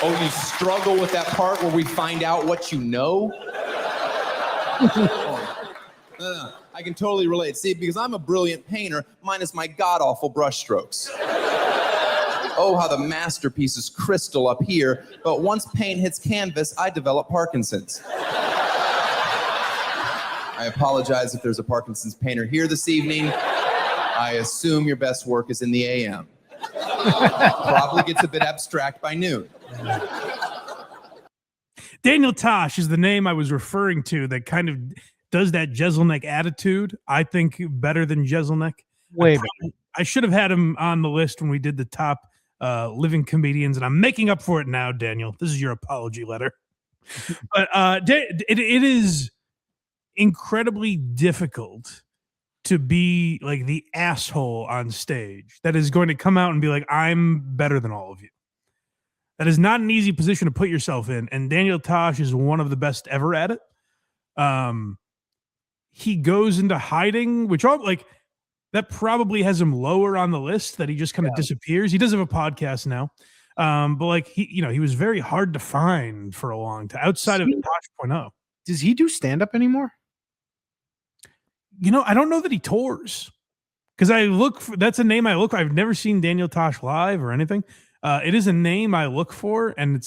Oh, you struggle with that part where we find out what you know? I can totally relate. See, because I'm a brilliant painter, minus my god-awful brushstrokes. Oh, how the masterpiece is crystal up here, but once paint hits canvas, I develop Parkinson's. I apologize if there's a Parkinson's painter here this evening. I assume your best work is in the AM. Probably gets a bit abstract by noon. Daniel Tosh is the name I was referring to that kind of does that Jeselnik attitude. I think better than Jeselnik. I should have had him on the list when we did the top living comedians, and I'm making up for it now, Daniel. This is your apology letter. But it is incredibly difficult to be like the asshole on stage that is going to come out and be like, I'm better than all of you. That is not an easy position to put yourself in, and Daniel Tosh is one of the best ever at it. He goes into hiding, which that probably has him lower on the list, that he just kind of disappears. He does have a podcast now. But he was very hard to find for a long time outside of Tosh 0.0. Does he do stand-up anymore? I don't know that he tours, because that's a name I look for. I've never seen Daniel Tosh live or anything. It is a name I look for, and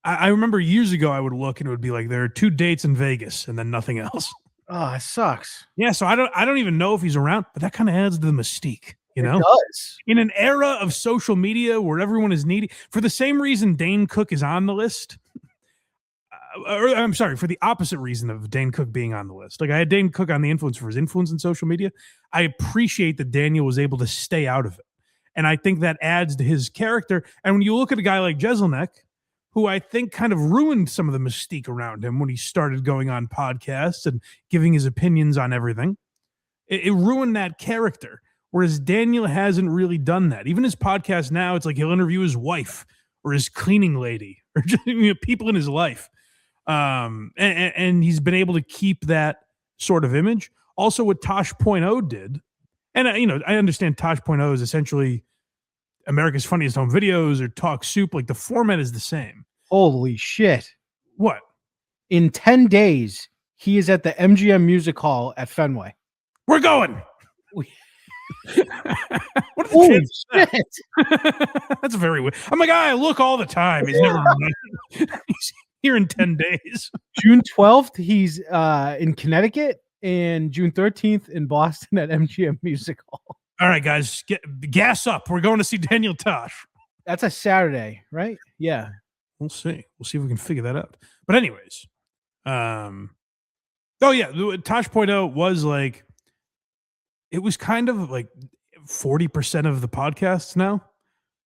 I remember years ago I would look and it would be like there are 2 dates in Vegas and then nothing else. Oh, it sucks. Yeah, so I don't even know if he's around, but that kind of adds to the mystique, It does. In an era of social media where everyone is needy, for the same reason Dane Cook is on the list. I'm sorry, for the opposite reason of Dane Cook being on the list. Like, I had Dane Cook on the influence for his influence in social media. I appreciate that Daniel was able to stay out of it. And I think that adds to his character. And when you look at a guy like Jeselnik, who I think kind of ruined some of the mystique around him when he started going on podcasts and giving his opinions on everything, it ruined that character. Whereas Daniel hasn't really done that. Even his podcast now, it's like he'll interview his wife or his cleaning lady or just, people in his life. And he's been able to keep that sort of image. Also, what Tosh 0.0 did, and I understand Tosh 0.0 is essentially America's Funniest Home Videos or Talk Soup. Like, the format is the same. Holy shit! What? In 10 days, he is at the MGM Music Hall at Fenway. We're going. What are the Holy chances of that? That's very weird. I'm like, I look all the time. He's never. He's here in 10 days. June 12th, he's in Connecticut, and June 13th in Boston at MGM Music Hall. All right, guys, gas up. We're going to see Daniel Tosh. That's a Saturday, right? Yeah. We'll see. We'll see if we can figure that out. But anyways, oh yeah, Tosh Point out was like, it was kind of like 40% of the podcasts now,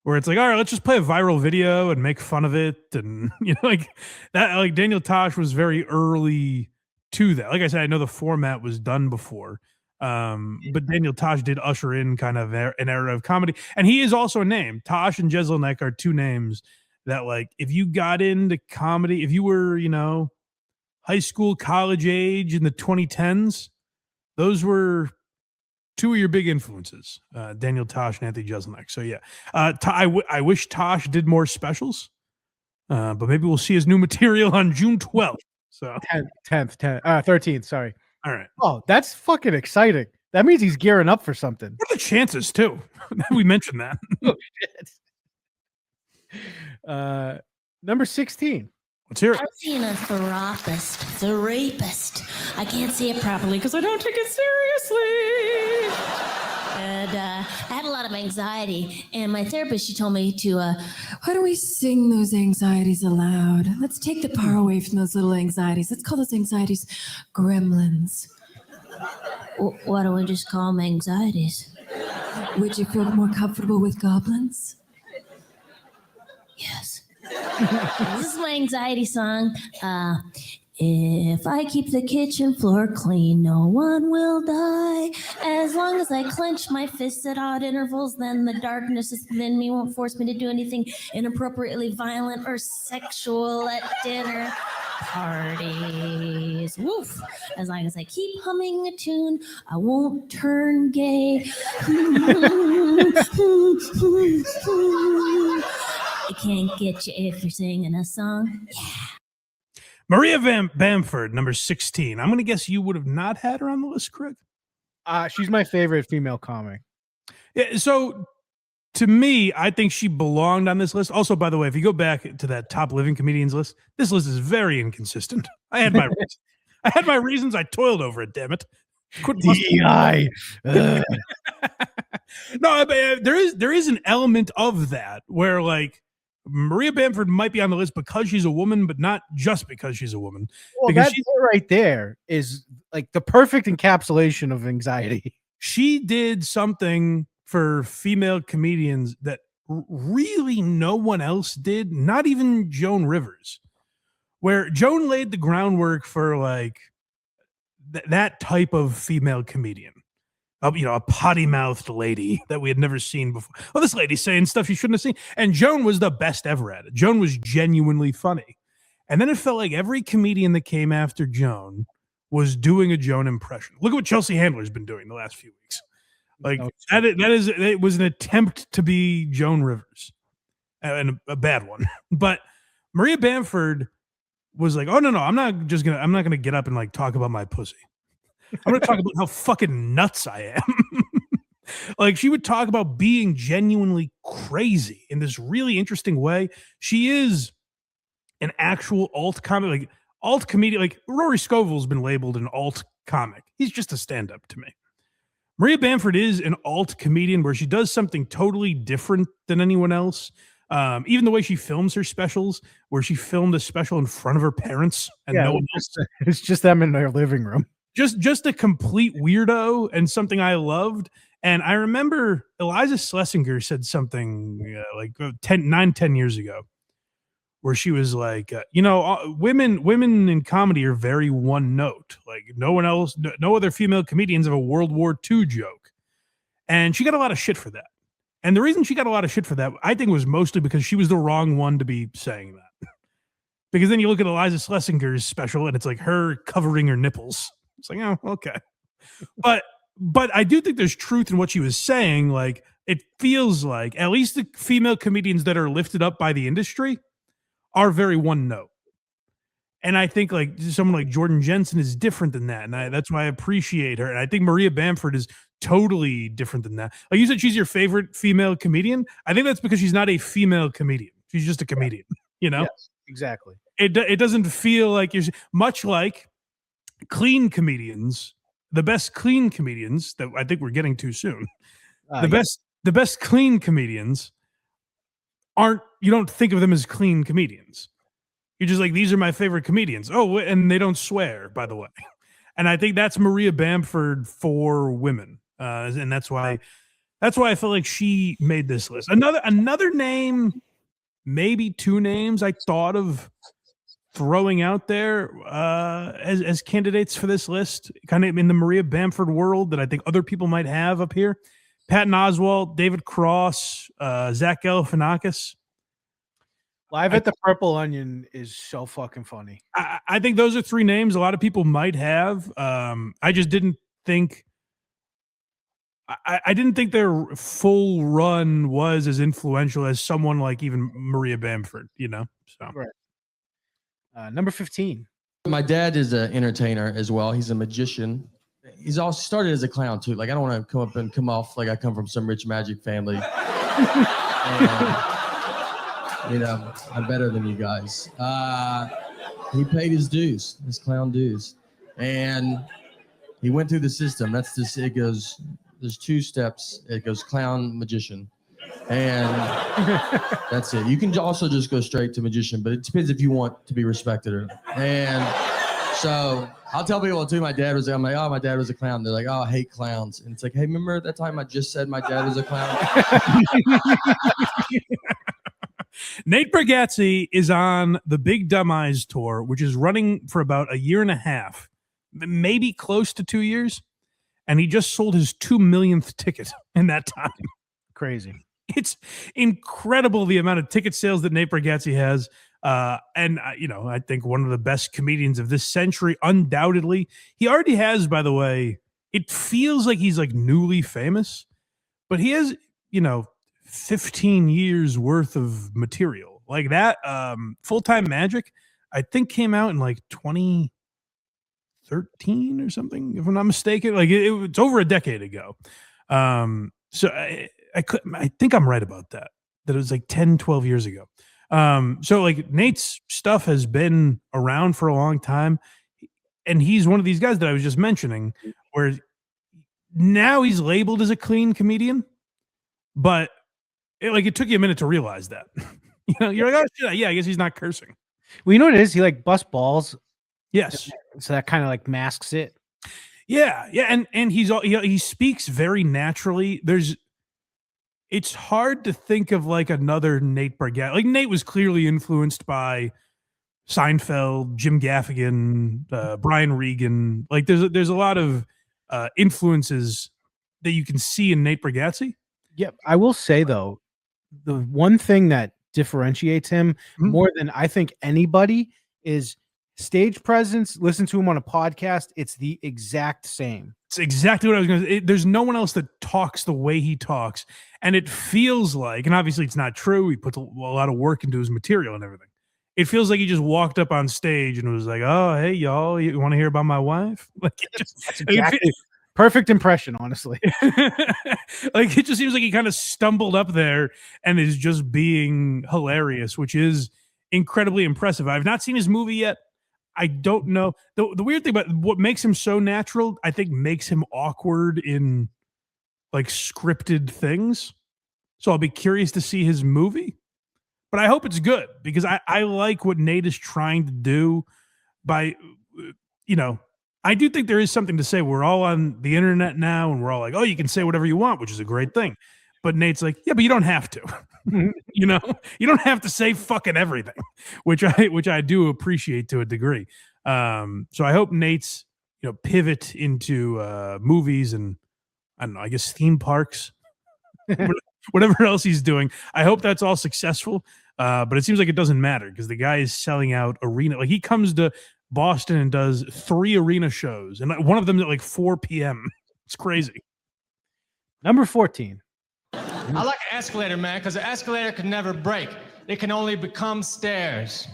where it's like, all right, let's just play a viral video and make fun of it, and like that. Like Daniel Tosh was very early to that. Like I said, I know the format was done before. But Daniel Tosh did usher in kind of an era of comedy, and he is also a name. Tosh and Jeselnik are two names that, like, if you got into comedy, if you were, high school, college age in the 2010s, those were two of your big influences, Daniel Tosh and Anthony Jeselnik. So yeah, I wish Tosh did more specials, but maybe we'll see his new material on June 12th. So 13th. Sorry. All right. Oh, that's fucking exciting. That means he's gearing up for something. What are the chances, too? We mentioned that. Oh, shit. Number 16. Let's hear it. I've seen a therapist. I can't say it properly because I don't take it seriously. And I had a lot of anxiety. And my therapist, she told me to, why don't we sing those anxieties aloud? Let's take the power away from those little anxieties. Let's call those anxieties gremlins. Why don't we just call them anxieties? Would you feel more comfortable with goblins? Yes. This is my anxiety song. If I keep the kitchen floor clean, no one will die. As long as I clench my fists at odd intervals, then the darkness within me won't force me to do anything inappropriately violent or sexual at dinner parties. Woof. As long as I keep humming a tune, I won't turn gay. I can't get you if you're singing a song. Yeah. Maria Bamford, number 16. I'm going to guess you would have not had her on the list, Craig? She's my favorite female comic. Yeah, so to me, I think she belonged on this list. Also, by the way, if you go back to that top living comedians list, this list is very inconsistent. I had my reasons. I had my reasons. I toiled over it, damn it. DEI. No, there is an element of that where, like, Maria Bamford might be on the list because she's a woman, but not just because she's a woman. Well, because that right there is like the perfect encapsulation of anxiety. She did something for female comedians that really no one else did, not even Joan Rivers, where Joan laid the groundwork for like that type of female comedian. A potty-mouthed lady that we had never seen before. Oh, this lady's saying stuff you shouldn't have seen. And Joan was the best ever at it. Joan was genuinely funny. And then it felt like every comedian that came after Joan was doing a Joan impression. Look at what Chelsea Handler's been doing the last few weeks. Like it was an attempt to be Joan Rivers, and a bad one. But Maria Bamford was like, "Oh no, I'm not gonna get up and like talk about my pussy. I'm going to talk about how fucking nuts I am." Like, she would talk about being genuinely crazy in this really interesting way. She is an actual alt comic, like alt comedian. Like Rory Scoval's been labeled an alt comic. He's just a stand-up to me. Maria Bamford is an alt comedian where she does something totally different than anyone else. Even the way she films her specials, where she filmed a special in front of her parents and no one else. It's just them in their living room. Just a complete weirdo, and something I loved. And I remember Eliza Schlesinger said something like 10 years ago, where she was like, women in comedy are very one note. Like no other female comedians have a World War II joke. And she got a lot of shit for that. And the reason she got a lot of shit for that, I think, was mostly because she was the wrong one to be saying that. Because then you look at Eliza Schlesinger's special and it's like her covering her nipples. It's like, oh, okay. But I do think there's truth in what she was saying. Like, it feels like at least the female comedians that are lifted up by the industry are very one note. And I think like someone like Jordan Jensen is different than that. And that's why I appreciate her. And I think Maria Bamford is totally different than that. Like you said, she's your favorite female comedian. I think that's because she's not a female comedian. She's just a comedian, Yes, exactly. It doesn't feel like you're much like clean comedians, the best clean comedians that I think we're getting to soon. The best clean comedians you don't think of them as clean comedians. You're just like, these are my favorite comedians. Oh, and they don't swear, by the way. And I think that's Maria Bamford for women. And that's why I feel like she made this list. Another name, maybe two names I thought of throwing out there as candidates for this list, kind of in the Maria Bamford world that I think other people might have up here. Patton Oswalt, David Cross, Zach Galifianakis. Live at the Purple Onion is so fucking funny. I think those are three names a lot of people might have. I just didn't think I didn't think their full run was as influential as someone like even Maria Bamford, you know? So right. Number 15. My dad is an entertainer as well. He's a magician. He's also started as a clown too. Like, I don't want to come off like I come from some rich magic family. You know, I'm better than you guys. He paid his dues, his clown dues. And he went through the system. That's just, it goes, there's two steps. It goes clown, magician. And that's it. You can also just go straight to magician, but it depends if you want to be respected or not. And so I'll tell people too, I'm like, oh, my dad was a clown. They're like, oh, I hate clowns. And it's like, hey, remember that time I just said my dad was a clown? Nate Bargatze is on the Big Dumb Eyes tour, which is running for about a year and a half, maybe close to 2 years. And he just sold his 2 millionth ticket in that time. Crazy. It's incredible the amount of ticket sales that Nate Bargatze has. And I think one of the best comedians of this century, undoubtedly. He already has, by the way, it feels like he's like newly famous, but he has, 15 years worth of material like that. Full-Time Magic, I think, came out in like 2013 or something, if I'm not mistaken. Like it's over a decade ago. So I think I'm right about that it was like 10, 12 years ago. So like Nate's stuff has been around for a long time, and he's one of these guys that I was just mentioning where now he's labeled as a clean comedian, but it took you a minute to realize that. You're like, oh shit, yeah, I guess he's not cursing. Well, you know what it is? He like busts balls. Yes. So that kind of like masks it. Yeah, and he speaks very naturally. It's hard to think of like another Nate Bargatze. Like Nate was clearly influenced by Seinfeld, Jim Gaffigan, Brian Regan. Like there's a lot of influences that you can see in Nate Bargatze. Yeah, I will say though, the one thing that differentiates him more than I think anybody is stage presence. Listen to him on a podcast. It's the exact same. It's exactly what I was going to say. There's no one else that talks the way he talks. And it feels like, and obviously it's not true, he puts a lot of work into his material and everything. It feels like he just walked up on stage and was like, oh, hey, y'all, you want to hear about my wife? Like, that's exactly perfect impression, honestly. Like, it just seems like he kind of stumbled up there and is just being hilarious, which is incredibly impressive. I've not seen his movie yet. I don't know. The weird thing about what makes him so natural, I think, makes him awkward in like scripted things. So I'll be curious to see his movie, but I hope it's good because I like what Nate is trying to do by, I do think there is something to say. We're all on the internet now and we're all like, oh, you can say whatever you want, which is a great thing. But Nate's like, yeah, but you don't have to. You don't have to say fucking everything, which I do appreciate to a degree. So I hope Nate's pivot into movies and I don't know, I guess theme parks, whatever else he's doing. I hope that's all successful. But it seems like it doesn't matter because the guy is selling out arena. Like he comes to Boston and does 3 arena shows, and one of them at like 4 p.m. It's crazy. Number 14. I like an escalator, man, because an escalator can never break. It can only become stairs.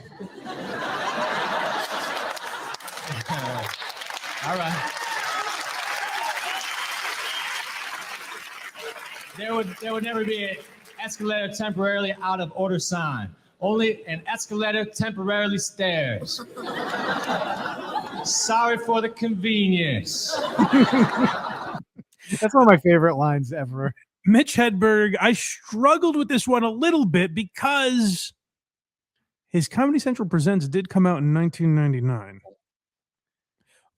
All right. There would never be an escalator temporarily out of order sign. Only an escalator temporarily stairs. Sorry for the convenience. That's one of my favorite lines ever. Mitch Hedberg, I struggled with this one a little bit because his Comedy Central Presents did come out in 1999.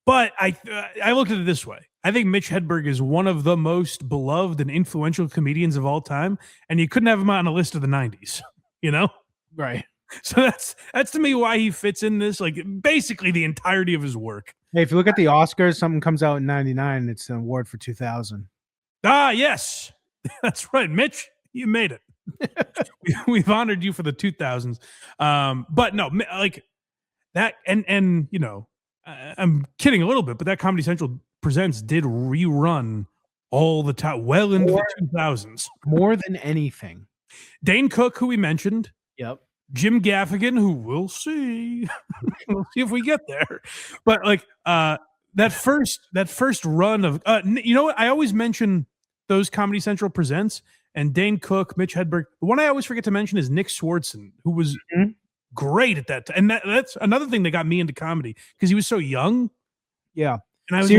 But I looked at it this way. I think Mitch Hedberg is one of the most beloved and influential comedians of all time, and you couldn't have him on a list of the 90s, you know? Right. So that's to me why he fits in this, like basically the entirety of his work. Hey, if you look at the Oscars, something comes out in 99, it's an award for 2000. Ah, yes. That's right, Mitch. You made it. We've honored you for the 2000s. But no, like that, and you know, I'm kidding a little bit, but that Comedy Central Presents did rerun all the time, well into the 2000s. More than anything. Dane Cook, who we mentioned. Yep. Jim Gaffigan, who we'll see. We'll see if we get there. But like that first run of you know what? I always mention those Comedy Central Presents and Dane Cook, Mitch Hedberg. The one I always forget to mention is Nick Swartzen, who was great at that. And that's another thing that got me into comedy because he was so young. Yeah. And I was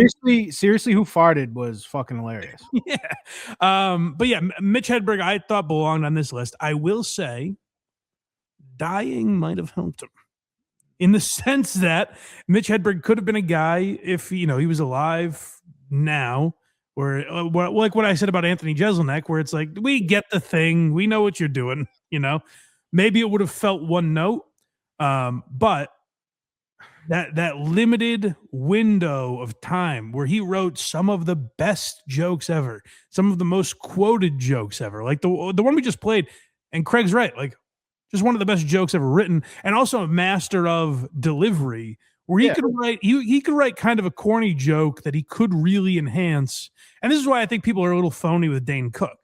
seriously, Who Farted was fucking hilarious. Yeah. But yeah, Mitch Hedberg, I thought belonged on this list. I will say dying might have helped him in the sense that Mitch Hedberg could have been a guy if, you know, he was alive now, where like what I said about Anthony Jeselnik, where it's like, we get the thing. We know what you're doing. You know, maybe it would have felt one note. But that limited window of time where he wrote some of the best jokes ever, some of the most quoted jokes ever, like the one we just played. And Craig's right. Like, just one of the best jokes ever written, and also a master of delivery, where he could write he could write kind of a corny joke that he could really enhance. And this is why I think people are a little phony with Dane Cook,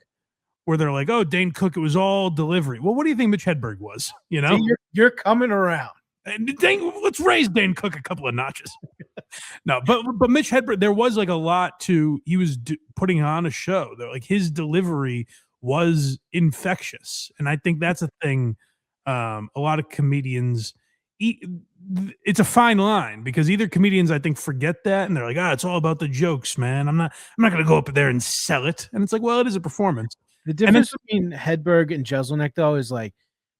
where they're like, "Oh, Dane Cook, it was all delivery." Well, what do you think Mitch Hedberg was? You know, See, you're coming around. And let's raise Dane Cook a couple of notches. No, but Mitch Hedberg, there was like a lot to he was putting on a show. Like his delivery was infectious, and I think that's a thing. A lot of comedians, it's a fine line because either comedians I think forget that and they're like, it's all about the jokes, man. I'm not going to go up there and sell it. And it's like, well, it is a performance. The difference between Hedberg and Jeselnik though is like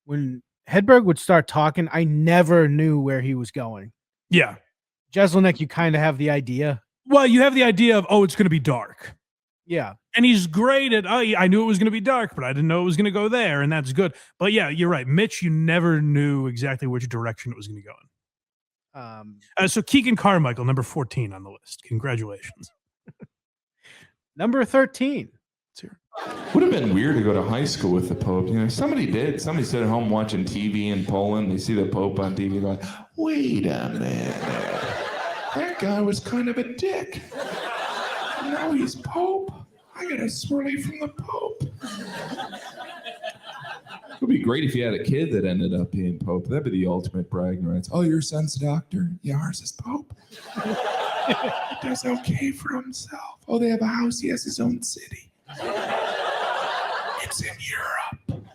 when Hedberg would start talking, I never knew where he was going. Yeah. Jeselnik, you kind of have the idea. Well, you have the idea of, it's going to be dark. Yeah. And he's great at, I knew it was going to be dark, but I didn't know it was going to go there. And that's good. But yeah, you're right. Mitch, you never knew exactly which direction it was going to go in. So Keegan Carmichael, number 14 on the list. Congratulations. Number 13. Would have been weird to go to high school with the Pope. You know, somebody did. Somebody sat at home watching TV in Poland. They see the Pope on TV. They're like, wait a minute. That guy was kind of a dick. Now he's Pope. I got a swirly from the Pope. It would be great if you had a kid that ended up being Pope. That'd be the ultimate bragging rights. Oh, your son's a doctor? Yeah, ours is Pope. He does okay for himself. Oh, they have a house. He has his own city. It's in Europe.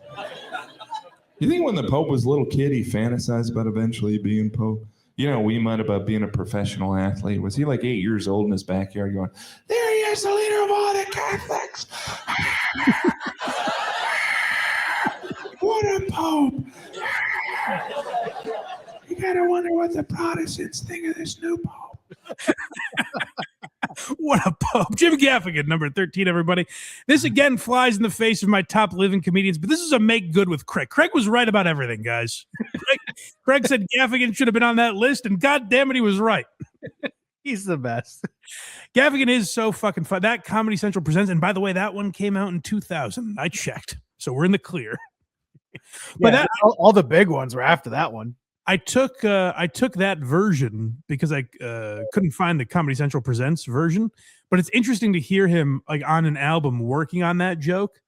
You think when the Pope was a little kid, he fantasized about eventually being Pope? You know, we might about being a professional athlete. Was he like 8 years old in his backyard going, there he is, the leader of all the Catholics. What a Pope. You gotta wonder what the Protestants think of this new Pope. What a Pope. Jim Gaffigan, number 13, everybody. This again flies in the face of my top living comedians, but this is a make good with Craig. Craig was right about everything, guys. Craig said Gaffigan should have been on that list, and God damn it, he was right. He's the best. Gaffigan is so fucking fun. That Comedy Central Presents, and by the way, that one came out in 2000. I checked, so we're in the clear. But yeah, all the big ones were after that one. I took that version because I couldn't find the Comedy Central Presents version, but it's interesting to hear him like on an album working on that joke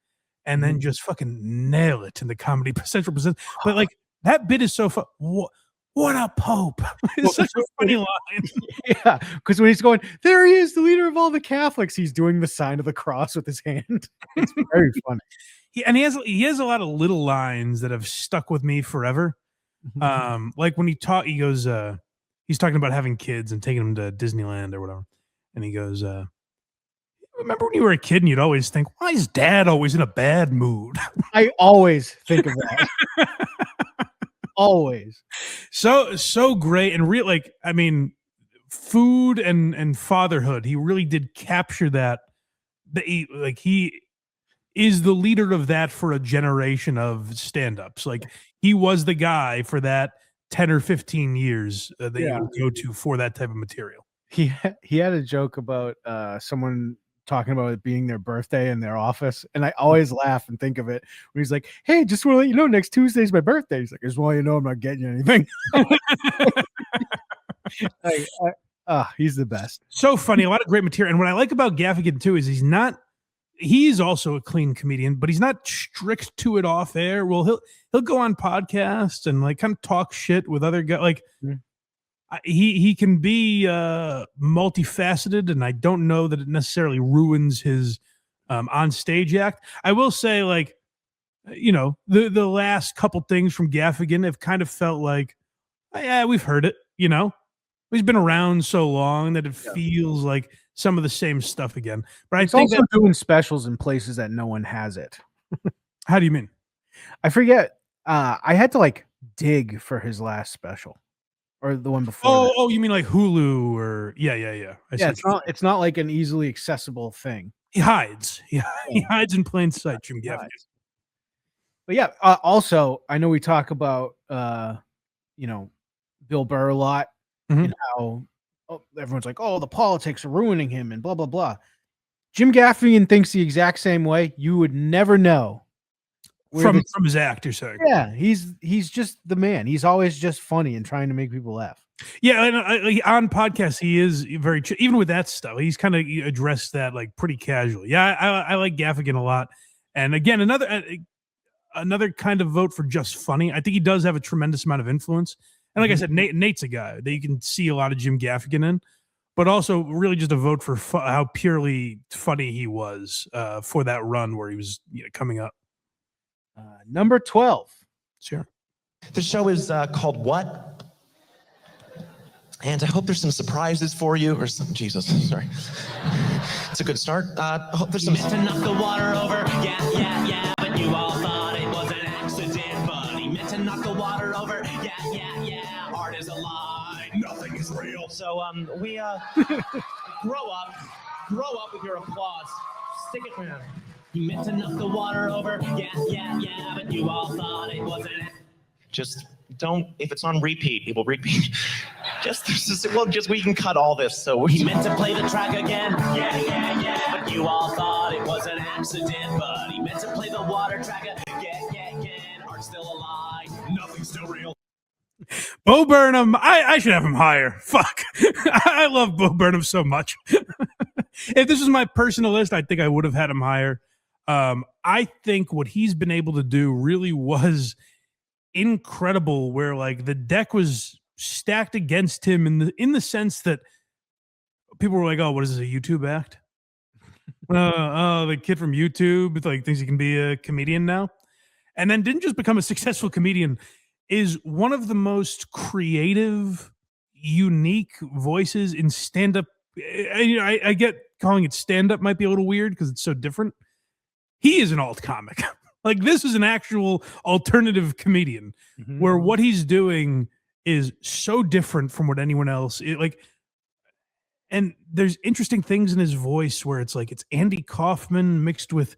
and then just fucking nail it in the Comedy Central Presents. But like that bit is so fun. What a Pope. It's such a funny line. Yeah, because when he's going, there he is, the leader of all the Catholics, he's doing the sign of the cross with his hand. It's very funny. He has a lot of little lines that have stuck with me forever. Like when he goes, he's talking about having kids and taking them to Disneyland or whatever. And he goes, Remember when you were a kid and you'd always think, why is dad always in a bad mood? I always think of that. Always. So great. And real, like, I mean, food and fatherhood. He really did capture that. He is the leader of that for a generation of stand-ups. Like, he was the guy for that 10 or 15 years that you would go to for that type of material. He had a joke about someone talking about it being their birthday in their office, and I always laugh and think of it when he's like, "Hey, just want to let you know, next Tuesday's my birthday." He's like, "I just want you to know I'm not getting you anything." He's the best. So funny, a lot of great material. And what I like about Gaffigan too is he's also a clean comedian, but he's not strict to it off air. Well, he'll go on podcasts and like kind of talk shit with other guys. Like he can be multifaceted, and I don't know that it necessarily ruins his on stage act. I will say, like, the last couple things from Gaffigan have kind of felt like, yeah, we've heard it. He's been around so long that it feels like some of the same stuff again. But He's also doing specials in places that no one has it. How do you mean? I forget. I had to like dig for his last special, or the one before. Oh, you mean like Hulu or yeah. It's not like an easily accessible thing. He hides. He hides in plain sight, Jim Gaffigan. But yeah, also I know we talk about Bill Burr a lot. And how everyone's like, oh, the politics are ruining him and blah, blah, blah. Jim Gaffigan thinks the exact same way. You would never know. From his act, you're saying. Yeah, he's just the man. He's always just funny and trying to make people laugh. Yeah, and on podcasts, he is very, even with that stuff, he's kind of addressed that like pretty casually. Yeah, I like Gaffigan a lot. And again, another kind of vote for just funny. I think he does have a tremendous amount of influence. And like I said, Nate's a guy that you can see a lot of Jim Gaffigan in, but also really just a vote for how purely funny he was for that run where he was coming up. Number 12. Sure. The show is called What? And I hope there's some surprises for you or some. Jesus, sorry. It's a good start. I hope there's some. Meant to knock the water over, yeah, but you all thought it was an accident, but he meant to knock the water over, yeah. Art is a lie, nothing is real. So we grow up with your applause. Stick it around. He meant to knock the water over, yeah, but you all thought it wasn't. Just don't. If it's on repeat, it will repeat. We can cut all this. So he meant to play the track again, yeah, but you all thought it was an accident. But he meant to play the water track again. Art's still a lie, nothing's still real. Bo Burnham, I should have him higher. Fuck. I love Bo Burnham so much. If this was my personal list, I think I would have had him higher. I think what he's been able to do really was incredible, where like the deck was stacked against him in the sense that people were like, oh, what is this, a YouTube act? The kid from YouTube like thinks he can be a comedian now. And then didn't just become a successful comedian, is one of the most creative, unique voices in stand-up. I get calling it stand-up might be a little weird because it's so different. He is an alt comic. Like, this is an actual alternative comedian where what he's doing is so different from what anyone else and there's interesting things in his voice where it's like, it's Andy Kaufman mixed with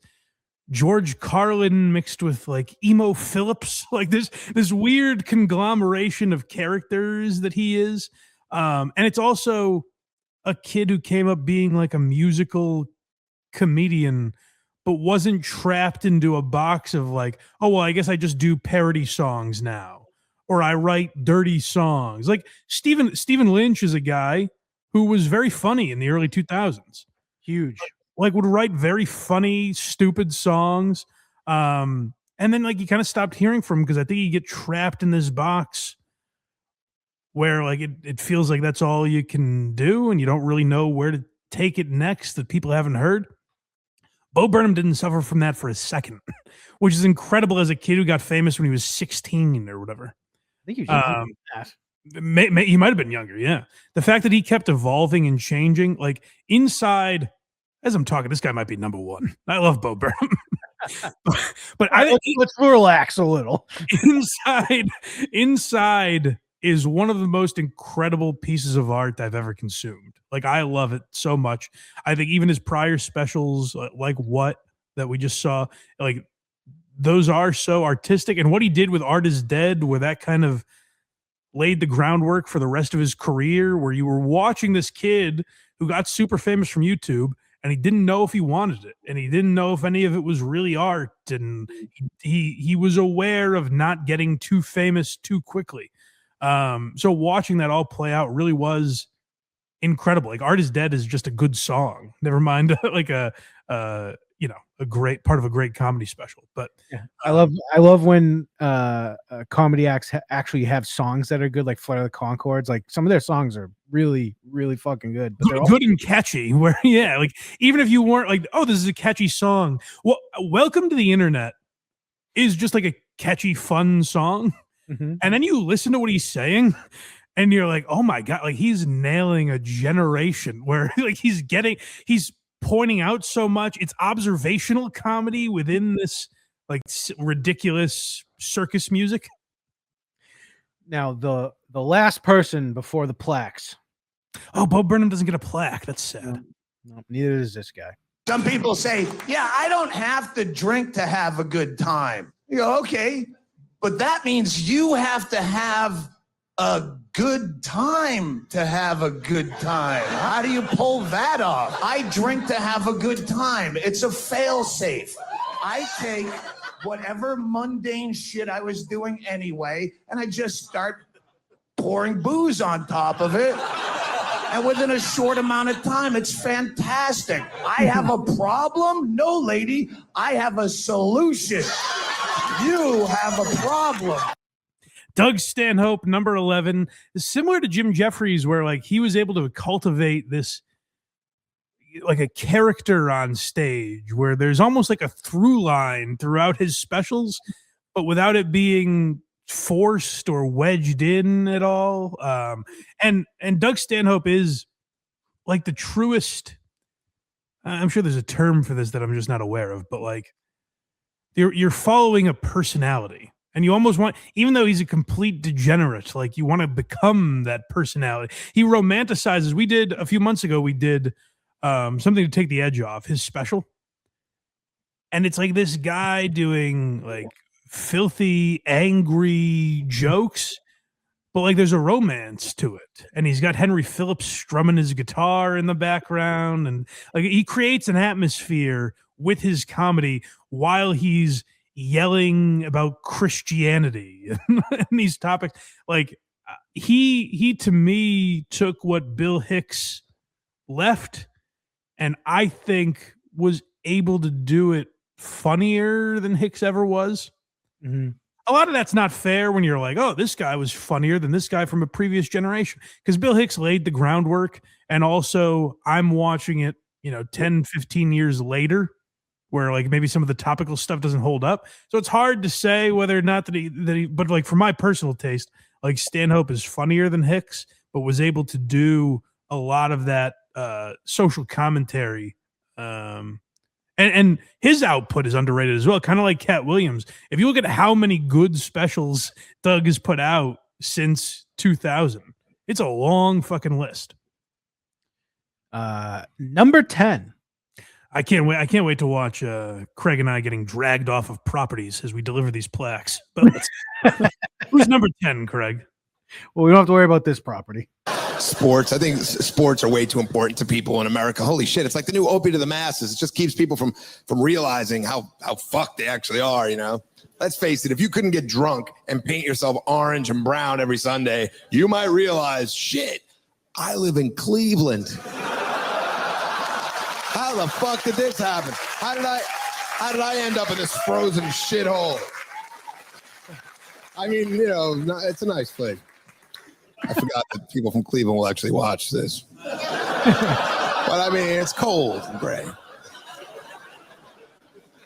George Carlin mixed with like Emo Phillips, like this weird conglomeration of characters that he is. And it's also a kid who came up being like a musical comedian, but wasn't trapped into a box of like, oh, well, I guess I just do parody songs now, or I write dirty songs. Like Stephen Lynch is a guy who was very funny in the early 2000s. Huge. Like would write very funny, stupid songs. And then like you kind of stopped hearing from him because I think you get trapped in this box where like it feels like that's all you can do and you don't really know where to take it next that people haven't heard. Bo Burnham didn't suffer from that for a second, which is incredible as a kid who got famous when he was 16 or whatever. I think he was younger than that. He might have been younger, yeah. The fact that he kept evolving and changing, like inside as I'm talking, this guy might be number one. I love Bo Burnham. but let's relax a little. Inside is one of the most incredible pieces of art I've ever consumed. Like, I love it so much. I think even his prior specials, like What, that we just saw, like, those are so artistic. And what he did with Art is Dead, where that kind of laid the groundwork for the rest of his career, where you were watching this kid who got super famous from YouTube, and he didn't know if he wanted it, and he didn't know if any of it was really art, and he was aware of not getting too famous too quickly. So watching that all play out really was incredible. Like, Art is Dead is just a good song. Never mind like a great part of a great comedy special. But yeah, I love when comedy acts actually have songs that are good, like Flight of the Conchords. Like, some of their songs are really, really fucking good. But they're good and catchy. Where like, even if you weren't like, oh, this is a catchy song. Well, Welcome to the Internet is just like a catchy, fun song. Mm-hmm. And then you listen to what he's saying, and you're like, oh my God, like, he's nailing a generation where like he's pointing out so much. It's observational comedy within this like ridiculous circus music. Now, the last person before the plaques. Oh, Bo Burnham doesn't get a plaque. That's sad. No, neither does this guy. Some people say, yeah, I don't have to drink to have a good time. You go, okay, but that means you have to have a good time to have a good time. How do you pull that off? I drink to have a good time. It's a fail-safe. I take whatever mundane shit I was doing anyway, and I just start pouring booze on top of it. And within a short amount of time, it's fantastic. I have a problem? No, lady, I have a solution. You have a problem. Doug Stanhope, number 11, is similar to Jim Jefferies, where like he was able to cultivate this like a character on stage where there's almost like a through line throughout his specials, but without it being forced or wedged in at all. And Doug Stanhope is like the truest. I'm sure there's a term for this that I'm just not aware of, but like you're following a personality. And you almost want, even though he's a complete degenerate, like you want to become that personality. He romanticizes. We did a few months ago, we did something to take the edge off, his special. And it's like this guy doing like filthy, angry jokes, but like there's a romance to it. And he's got Henry Phillips strumming his guitar in the background. And like he creates an atmosphere with his comedy while he's yelling about Christianity and these topics. Like he to me took what Bill Hicks left, and I think was able to do it funnier than Hicks ever was. Mm-hmm. A lot of that's not fair when you're like, oh, this guy was funnier than this guy from a previous generation, because Bill Hicks laid the groundwork, and also I'm watching it 10 15 years later, where like maybe some of the topical stuff doesn't hold up. So it's hard to say whether or not that he, but like for my personal taste, like Stanhope is funnier than Hicks, but was able to do a lot of that social commentary. And his output is underrated as well, kind of like Katt Williams. If you look at how many good specials Doug has put out since 2000, it's a long fucking list. Number 10. I can't wait to watch Craig and I getting dragged off of properties as we deliver these plaques. But who's number 10, Craig? Well, we don't have to worry about this property. Sports. I think sports are way too important to people in America. Holy shit. It's like the new opiate of the masses. It just keeps people from realizing how fucked they actually are, Let's face it. If you couldn't get drunk and paint yourself orange and brown every Sunday, you might realize, shit, I live in Cleveland. How the fuck did this happen? How did I end up in this frozen shithole? I mean, it's a nice place. I forgot that people from Cleveland will actually watch this. But I mean, it's cold and gray.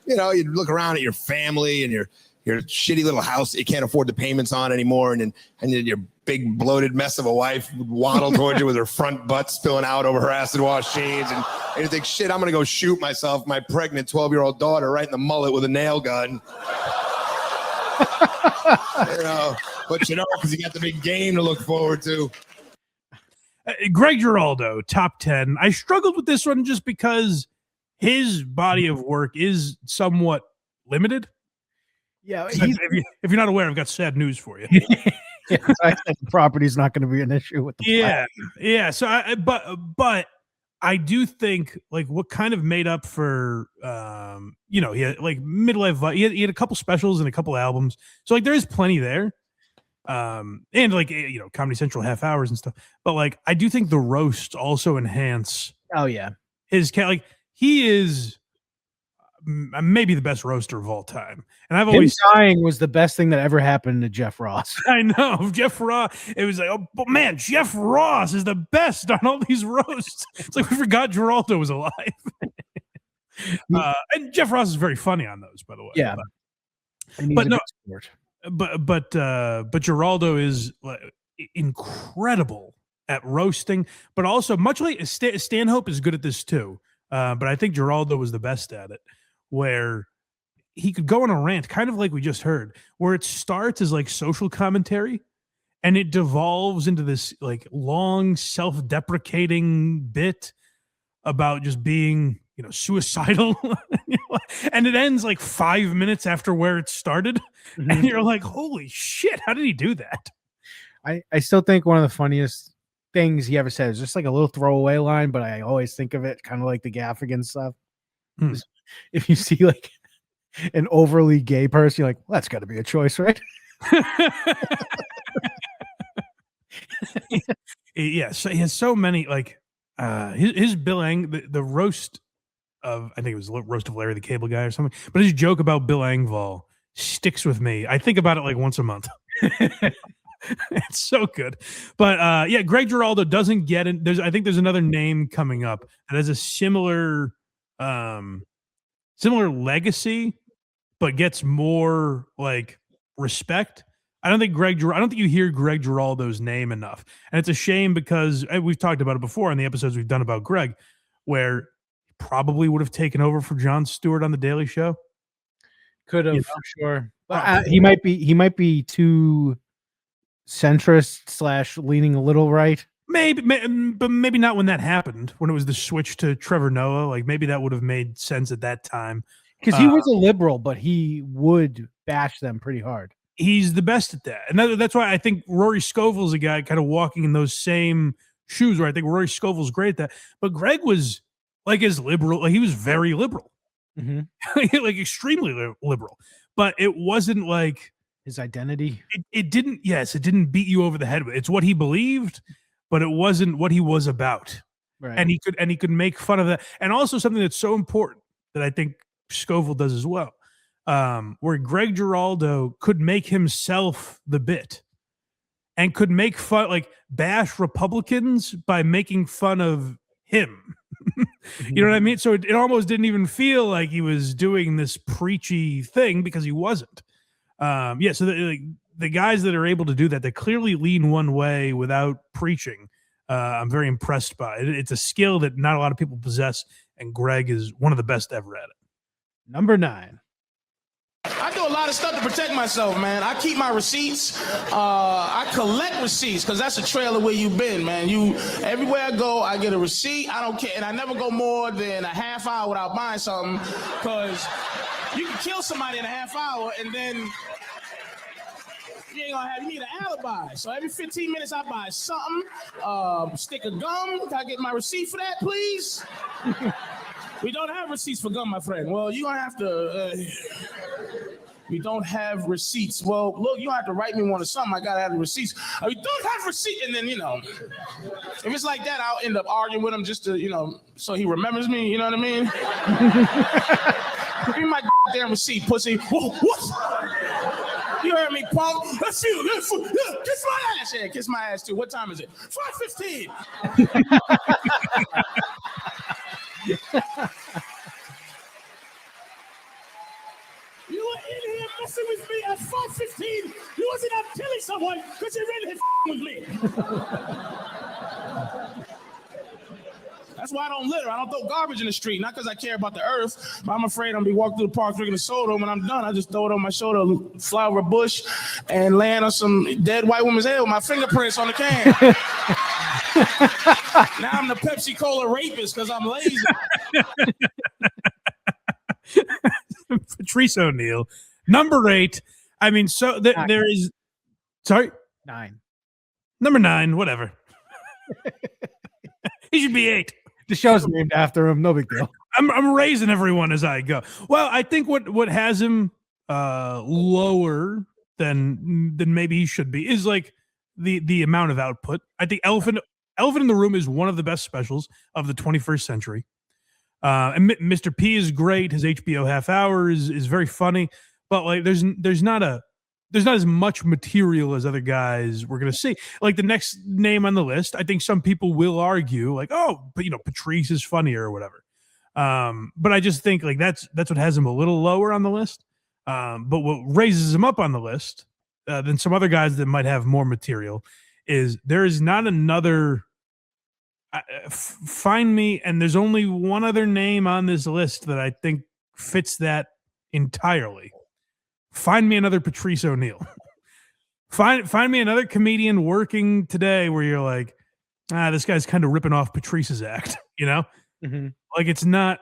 You look around at your family and your your shitty little house that you can't afford the payments on anymore, and then your big bloated mess of a wife would waddle towards you with her front butt spilling out over her acid wash jeans, and you think, shit, I'm gonna go shoot myself, my pregnant 12-year-old daughter, right in the mullet with a nail gun. But because you got the big game to look forward to. Greg Giraldo, top 10. I struggled with this one just because his body of work is somewhat limited. Yeah, if you're not aware, I've got sad news for you. I think the property's not going to be an issue with the yeah. So, but I do think like what kind of made up for, he had like midlife. He had a couple specials and a couple albums, so like there is plenty there, and like Comedy Central half hours and stuff. But like I do think the roast also enhance. Oh yeah, he is maybe the best roaster of all time. And I've Him always dying was the best thing that ever happened to Jeff Ross. I know Jeff Ross. It was like, oh, but man, Jeff Ross is the best on all these roasts. It's like we forgot Giraldo was alive. And Jeff Ross is very funny on those, by the way. Yeah, but Giraldo is incredible at roasting, but also much like Stanhope is good at this too. But I think Giraldo was the best at it, where he could go on a rant, kind of like we just heard, where it starts as like social commentary and it devolves into this like long self-deprecating bit about just being, suicidal. And it ends like 5 minutes after where it started. Mm-hmm. And you're like, holy shit, how did he do that? I still think one of the funniest things he ever said is just like a little throwaway line, but I always think of it kind of like the Gaffigan stuff. If you see like an overly gay person, you're like, well, that's got to be a choice, right? Yeah, so he has so many like his Bill the roast of, I think it was roast of Larry the Cable Guy or something, but his joke about Bill Engvall sticks with me. I think about it like once a month. It's so good. But Greg Giraldo doesn't get it. I think there's another name coming up that has a similar legacy, but gets more like respect. I don't think you hear Greg Giraldo's name enough. And it's a shame because we've talked about it before in the episodes we've done about Greg, where he probably would have taken over for Jon Stewart on The Daily Show. Could have, for sure. But he might be too centrist / leaning a little right. Maybe, but maybe not when that happened, when it was the switch to Trevor Noah. Like maybe that would have made sense at that time. Because he was a liberal, but he would bash them pretty hard. He's the best at that. And that's why I think Rory Scoval is a guy kind of walking in those same shoes, where I think Rory Scoval's great at that. But Greg was like as liberal. Like he was very liberal. Mm-hmm. Like extremely liberal. But it wasn't like his identity. It didn't beat you over the head with it. It's what he believed, but it wasn't what he was about. Right. And he could make fun of that. And also something that's so important that I think Scoval does as well, where Greg Giraldo could make himself the bit and could make fun, like bash Republicans by making fun of him. You know what I mean? So it almost didn't even feel like he was doing this preachy thing, because he wasn't. So the guys that are able to do that, they clearly lean one way without preaching. I'm very impressed by it. It's a skill that not a lot of people possess, and Greg is one of the best ever at it. Number 9. I do a lot of stuff to protect myself, man. I keep my receipts. I collect receipts because that's a trail of where you've been, man. Everywhere I go, I get a receipt. I don't care, and I never go more than a half hour without buying something, because you can kill somebody in a half hour, and then you need an alibi. So every 15 minutes I buy something. Stick of gum. Can I get my receipt for that, please? We don't have receipts for gum, my friend. Well, you're going to have to... we don't have receipts. Well, look, you have to write me one or something. I got to have the receipts. We don't have receipts. And then, if it's like that, I'll end up arguing with him just to, so he remembers me. You know what I mean? Give me my damn receipt, pussy. Whoa, what? You heard me, punk. Let's see you. Kiss my ass. Yeah, kiss my ass, too. What time is it? 5:15. You were in here messing with me at 5:15. You wasn't out killing someone because you really with me. That's why I don't litter. I don't throw garbage in the street. Not because I care about the earth, but I'm afraid I'm going to be walking through the park drinking a soda. When I'm done, I just throw it on my shoulder, fly over a bush, and land on some dead white woman's head with my fingerprints on the can. Now I'm the Pepsi Cola rapist because I'm lazy. Patrice O'Neal, number 8. I mean, so there is. Sorry? 9. Number 9, whatever. He should be 8. The show's named after him. No big deal. I'm raising everyone as I go. Well, I think what has him lower than maybe he should be is like the amount of output. I think Elephant in the Room is one of the best specials of the 21st century. And Mr. P is great. His HBO half hour is very funny, but like there's not as much material as other guys we're going to see. Like the next name on the list, I think some people will argue like, oh, but Patrice is funnier or whatever. But I just think like that's what has him a little lower on the list. But what raises him up on the list than some other guys that might have more material is there is not another find me. And there's only one other name on this list that I think fits that entirely. Find me another Patrice O'Neal. Find me another comedian working today where you're like, this guy's kind of ripping off Patrice's act, Mm-hmm. Like it's not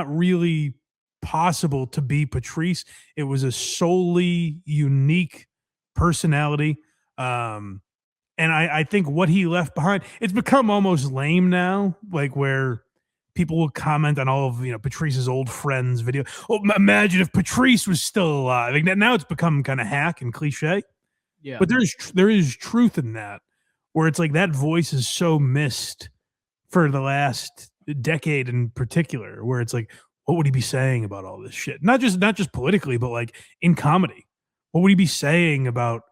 really possible to be Patrice. It was a solely unique personality. And I think what he left behind, it's become almost lame now, like where people will comment on all of Patrice's old friends' video. Oh, imagine if Patrice was still alive. Like now it's become kind of hack and cliche. Yeah. But there is truth in that, where it's like that voice is so missed for the last decade in particular, where it's like, what would he be saying about all this shit? Not just politically, but like in comedy. What would he be saying about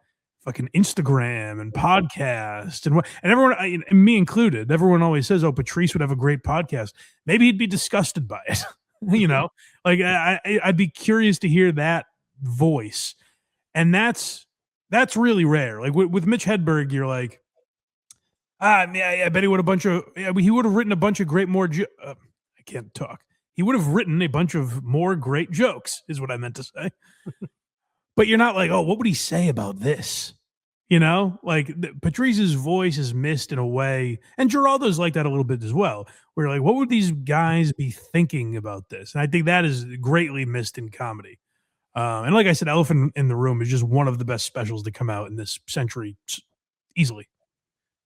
fucking Instagram and podcast and everyone, and me included, everyone always says, oh, Patrice would have a great podcast. Maybe he'd be disgusted by it. Like I'd be curious to hear that voice. And that's really rare. Like with Mitch Hedberg, you're like, I bet he would have written a bunch of great more. I can't talk. He would have written a bunch of more great jokes is what I meant to say. But you're not like, oh, what would he say about this? Like Patrice's voice is missed in a way. And Giraldo's like that a little bit as well. Where like, what would these guys be thinking about this? And I think that is greatly missed in comedy. And like I said, Elephant in the Room is just one of the best specials to come out in this century easily.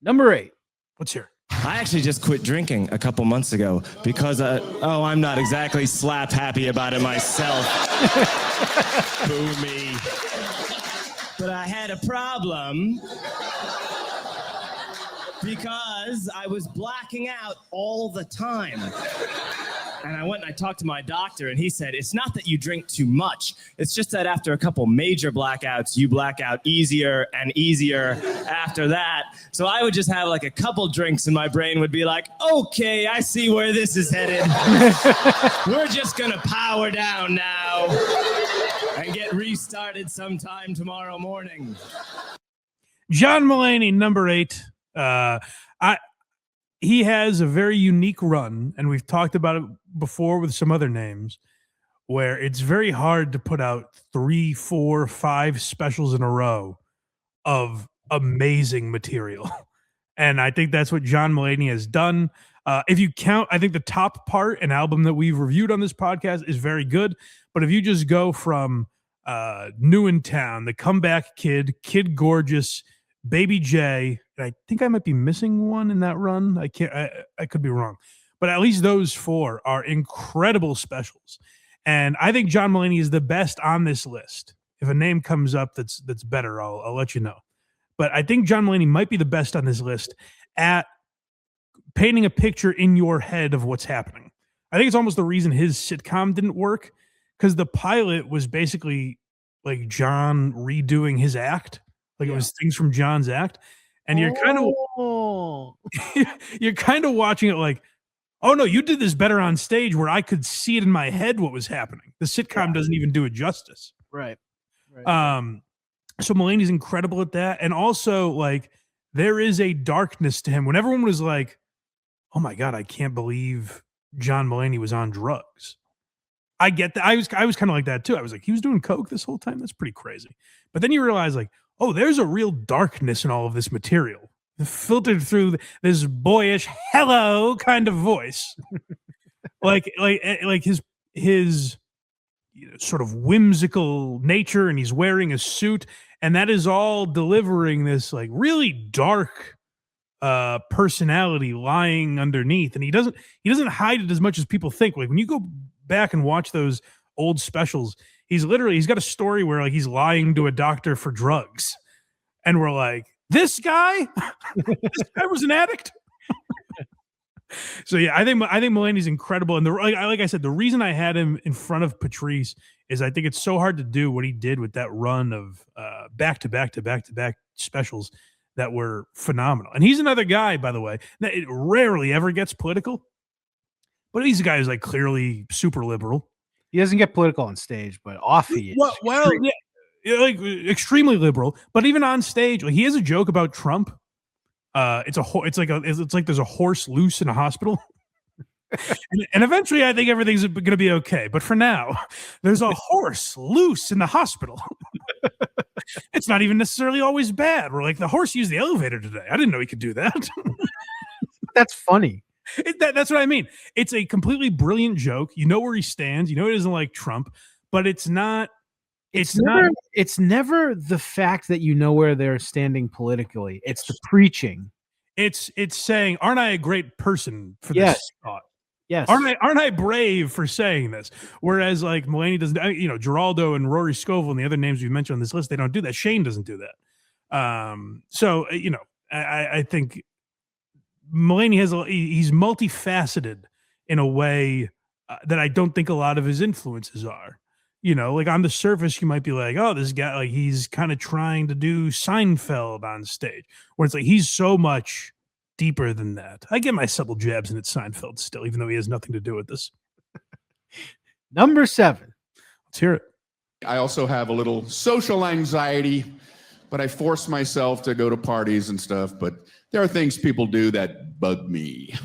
Number 8. Let's hear. I actually just quit drinking a couple months ago because, I'm not exactly slap happy about it myself. Boo me. But I had a problem because I was blacking out all the time. And I went and I talked to my doctor, and he said, it's not that you drink too much. It's just that after a couple major blackouts, you black out easier and easier after that. So I would just have like a couple drinks, and my brain would be like, okay, I see where this is headed. We're just going to power down now and get restarted sometime tomorrow morning. John Mulaney, number 8. He has a very unique run, and we've talked about it before with some other names, where it's very hard to put out 3, 4, 5 specials in a row of amazing material. And I think that's what John Mulaney has done. If you count, I think the top part, an album that we've reviewed on this podcast, is very good. But if you just go from New in Town, The Comeback Kid, Kid Gorgeous, Baby J, and I think I might be missing one in that run. I could be wrong. But at least those 4 are incredible specials. And I think John Mulaney is the best on this list. If a name comes up that's better, I'll let you know. But I think John Mulaney might be the best on this list at painting a picture in your head of what's happening. I think it's almost the reason his sitcom didn't work, because the pilot was basically like John redoing his act. Like it was things from John's act. And you're kind of watching it like, oh no, you did this better on stage where I could see it in my head what was happening. The sitcom doesn't even do it justice. Right. So Mulaney's incredible at that. And also, like, there is a darkness to him. When everyone was like, oh my God, I can't believe John Mulaney was on drugs. I get that. I was kind of like that too. I was like, he was doing coke this whole time? That's pretty crazy. But then you realize, like, oh, there's a real darkness in all of this material, filtered through this boyish hello kind of voice. like his sort of whimsical nature, and he's wearing a suit, and that is all delivering this like really dark personality lying underneath. And he doesn't hide it as much as people think. Like when you go back and watch those old specials, he's got a story where like he's lying to a doctor for drugs, and we're like, this guy was an addict. So yeah, I think Mulaney's incredible, and like I said, the reason I had him in front of Patrice is I think it's so hard to do what he did with that run of back to back specials that were phenomenal. And he's another guy, by the way, that it rarely ever gets political, but he's a guy who's like clearly super liberal. He doesn't get political on stage, but off he is. Well, yeah, like extremely liberal, but even on stage, like he has a joke about Trump. It's like there's a horse loose in a hospital. and eventually I think everything's going to be okay. But for now, there's a horse loose in the hospital. It's not even necessarily always bad. We're like, the horse used the elevator today. I didn't know he could do that. That's funny. That's what I mean. It's a completely brilliant joke. You know where he stands. You know he doesn't like Trump, but it's not. It's never the fact that you know where they're standing politically. It's the preaching. It's saying, aren't I a great person for this thought? Yes. Aren't I brave for saying this? Whereas like Mulaney doesn't, Giraldo and Rory Scoval and the other names we mentioned on this list, they don't do that. Shane doesn't do that. So I think Mulaney he's multifaceted in a way that I don't think a lot of his influences are. Like on the surface, you might be like, oh, this guy, like he's kind of trying to do Seinfeld on stage, where it's like he's so much deeper than that. I get my subtle jabs in at Seinfeld still, even though he has nothing to do with this. Number 7. Let's hear it. I also have a little social anxiety, but I force myself to go to parties and stuff. But there are things people do that bug me.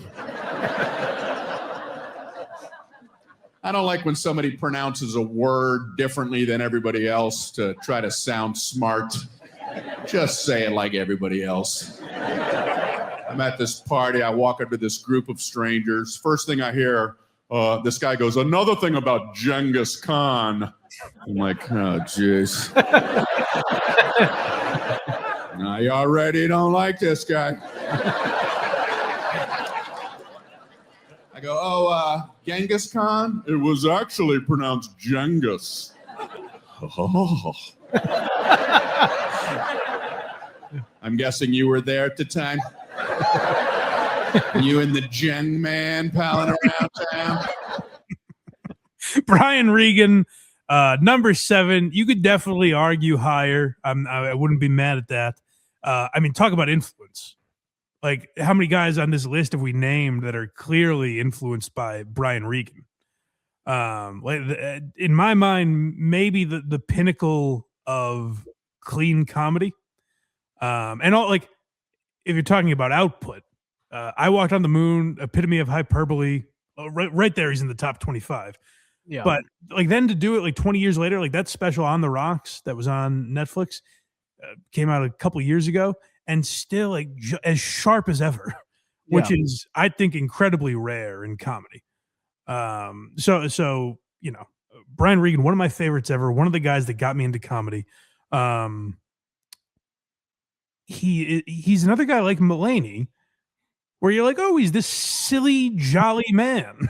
I don't like when somebody pronounces a word differently than everybody else to try to sound smart. Just say it like everybody else. I'm at this party. I walk up to this group of strangers. First thing I hear, this guy goes, another thing about Genghis Khan. I'm like, oh, jeez. Now you already don't like this guy. I go, oh, Genghis Khan? It was actually pronounced Genghis. Oh. I'm guessing you were there at the time? You and the Geng man palling around town? Brian Regan, number 7. You could definitely argue higher. I wouldn't be mad at that. I mean, talk about influence. Like, how many guys on this list have we named that are clearly influenced by Brian Regan? In my mind, maybe the pinnacle of clean comedy. And all, like, if you're talking about output, I Walked on the Moon, epitome of hyperbole. Right there, he's in the top 25. Yeah. But like then to do it like 20 years later, like that special On the Rocks that was on Netflix came out a couple years ago, and still like as sharp as ever, which is, I think, incredibly rare in comedy. So Brian Regan, one of my favorites ever, one of the guys that got me into comedy. He's another guy like Mulaney, where you're like, oh, he's this silly, jolly man.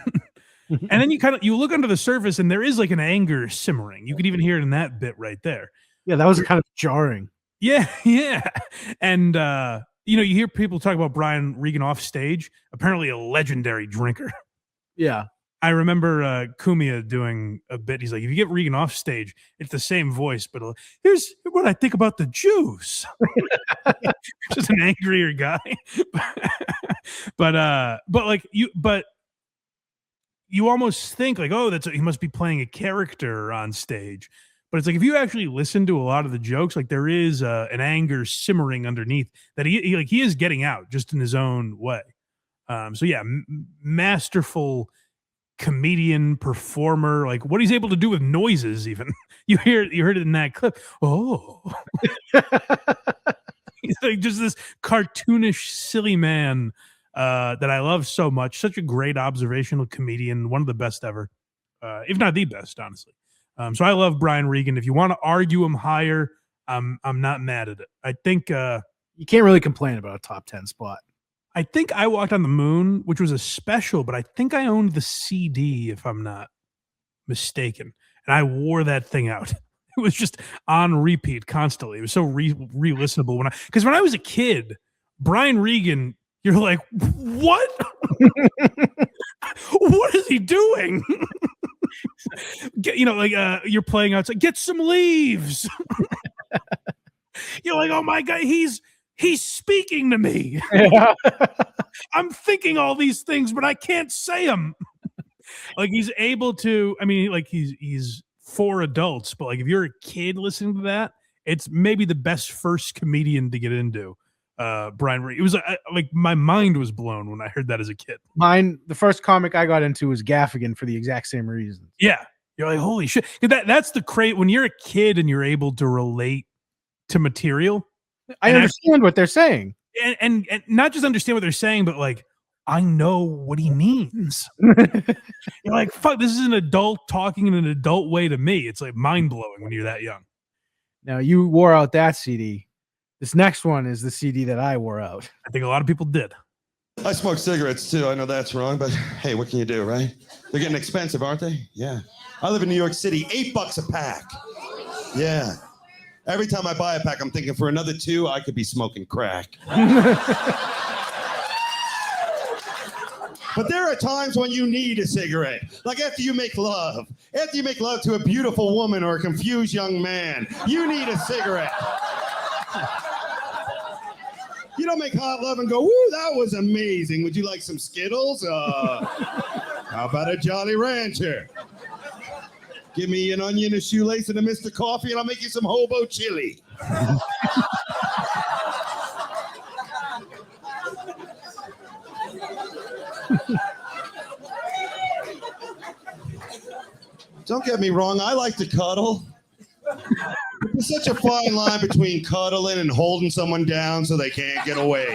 And then you look under the surface and there is like an anger simmering. You could even hear it in that bit right there. Yeah, that was kind of jarring. Yeah, yeah. And, you hear people talk about Brian Regan off stage, apparently a legendary drinker. Yeah. I remember Cumia doing a bit. He's like, if you get Regan off stage, it's the same voice, but here's what I think about the Jews. Just an angrier guy. but you almost think like, oh, he must be playing a character on stage. But it's like if you actually listen to a lot of the jokes, like there is an anger simmering underneath that he is getting out just in his own way. So yeah, masterful comedian, performer, like what he's able to do with noises. Even you heard it in that clip. Oh, he's like just this cartoonish, silly man that I love so much. Such a great observational comedian, one of the best ever, if not the best, honestly. So I love Brian Regan. If you want to argue him higher, I'm not mad at it. I think you can't really complain about a top 10 spot. I think I Walked on the Moon, which was a special, but I think I owned the CD, if I'm not mistaken. And I wore that thing out. It was just on repeat constantly. It was so re-listenable. Because when I was a kid, Brian Regan, you're like, what? What is he doing? You're playing outside, get some leaves. You're like, oh my God, he's speaking to me. Yeah. I'm thinking all these things, but I can't say them. Like he's able to, I mean, like he's for adults, but like if you're a kid listening to that, it's maybe the best first comedian to get into. Brian Regan. It was like my mind was blown when I heard that as a kid. The first comic I got into was Gaffigan for the exact same reason. Yeah. You're like, holy shit. That's the crate when you're a kid and you're able to relate to material. I understand what they're saying. And not just understand what they're saying, but like, I know what he means. You're like, fuck, this is an adult talking in an adult way to me. It's like mind blowing when you're that young. Now you wore out that CD. This next one is the CD that I wore out. I think a lot of people did. I smoke cigarettes too. I know that's wrong, but hey, what can you do, right? They're getting expensive, aren't they? Yeah. I live in New York City, $8 a pack. Yeah. Every time I buy a pack, I'm thinking for another 2, I could be smoking crack. But there are times when you need a cigarette. Like after you make love. After you make love to a beautiful woman or a confused young man, you need a cigarette. You don't make hot love and go, woo, that was amazing. Would you like some Skittles? How about a Jolly Rancher? Give me an onion, a shoelace, and a Mr. Coffee, and I'll make you some hobo chili. Don't get me wrong, I like to cuddle. There's such a fine line between cuddling and holding someone down so they can't get away.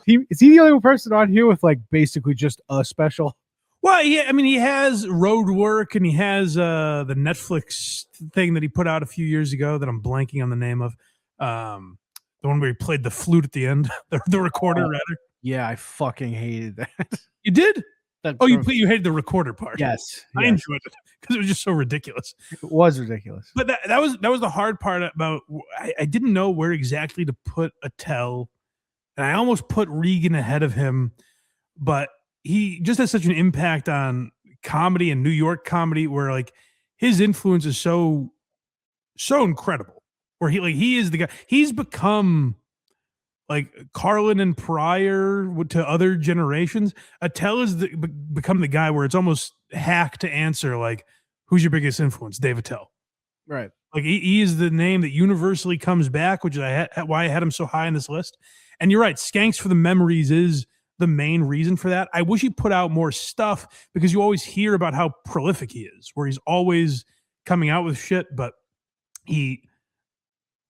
Is he the only person on here with like basically just a special? Well, yeah, I mean, he has Road Work and he has the Netflix thing that he put out a few years ago that I'm blanking on the name of. The one where he played the flute at the end, the recorder, rather. Yeah, I fucking hated that. You did? You hated the recorder part. Yes. I enjoyed it because it was just so ridiculous. It was ridiculous. But that was the hard part about. I didn't know where exactly to put Attell, and I almost put Regan ahead of him, but he just has such an impact on comedy and New York comedy, where like his influence is so incredible. Where he is the guy. He's become like Carlin and Pryor to other generations. Attell has become the guy where it's almost hack to answer like, who's your biggest influence? Dave Attell. Right. Like he is the name that universally comes back, which is why I had him so high on this list. And you're right, Skanks for the Memories is the main reason for that. I wish he put out more stuff because you always hear about how prolific he is, where he's always coming out with shit, but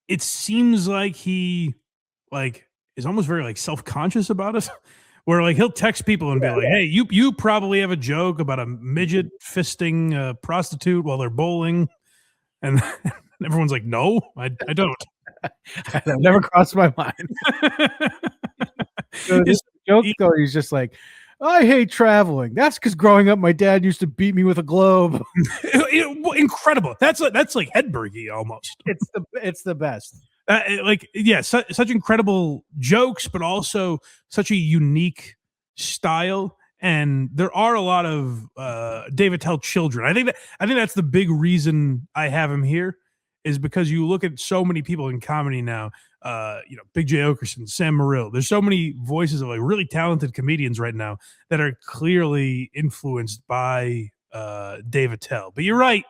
it seems like he is almost very like self-conscious about it, where like he'll text people and be like, hey, you probably have a joke about a midget fisting a prostitute while they're bowling. And everyone's like, no, I don't. That never crossed my mind. So this joke though, he's just like, I hate traveling. That's because growing up, my dad used to beat me with a globe. Incredible. That's like Hedbergy almost. It's the best. Such incredible jokes, but also such a unique style. And there are a lot of Dave Attell children. I think that's the big reason I have him here, is because you look at so many people in comedy now. Big J. Okerson, Sam Morrill. There's so many voices of like really talented comedians right now that are clearly influenced by Dave Attell. But you're right.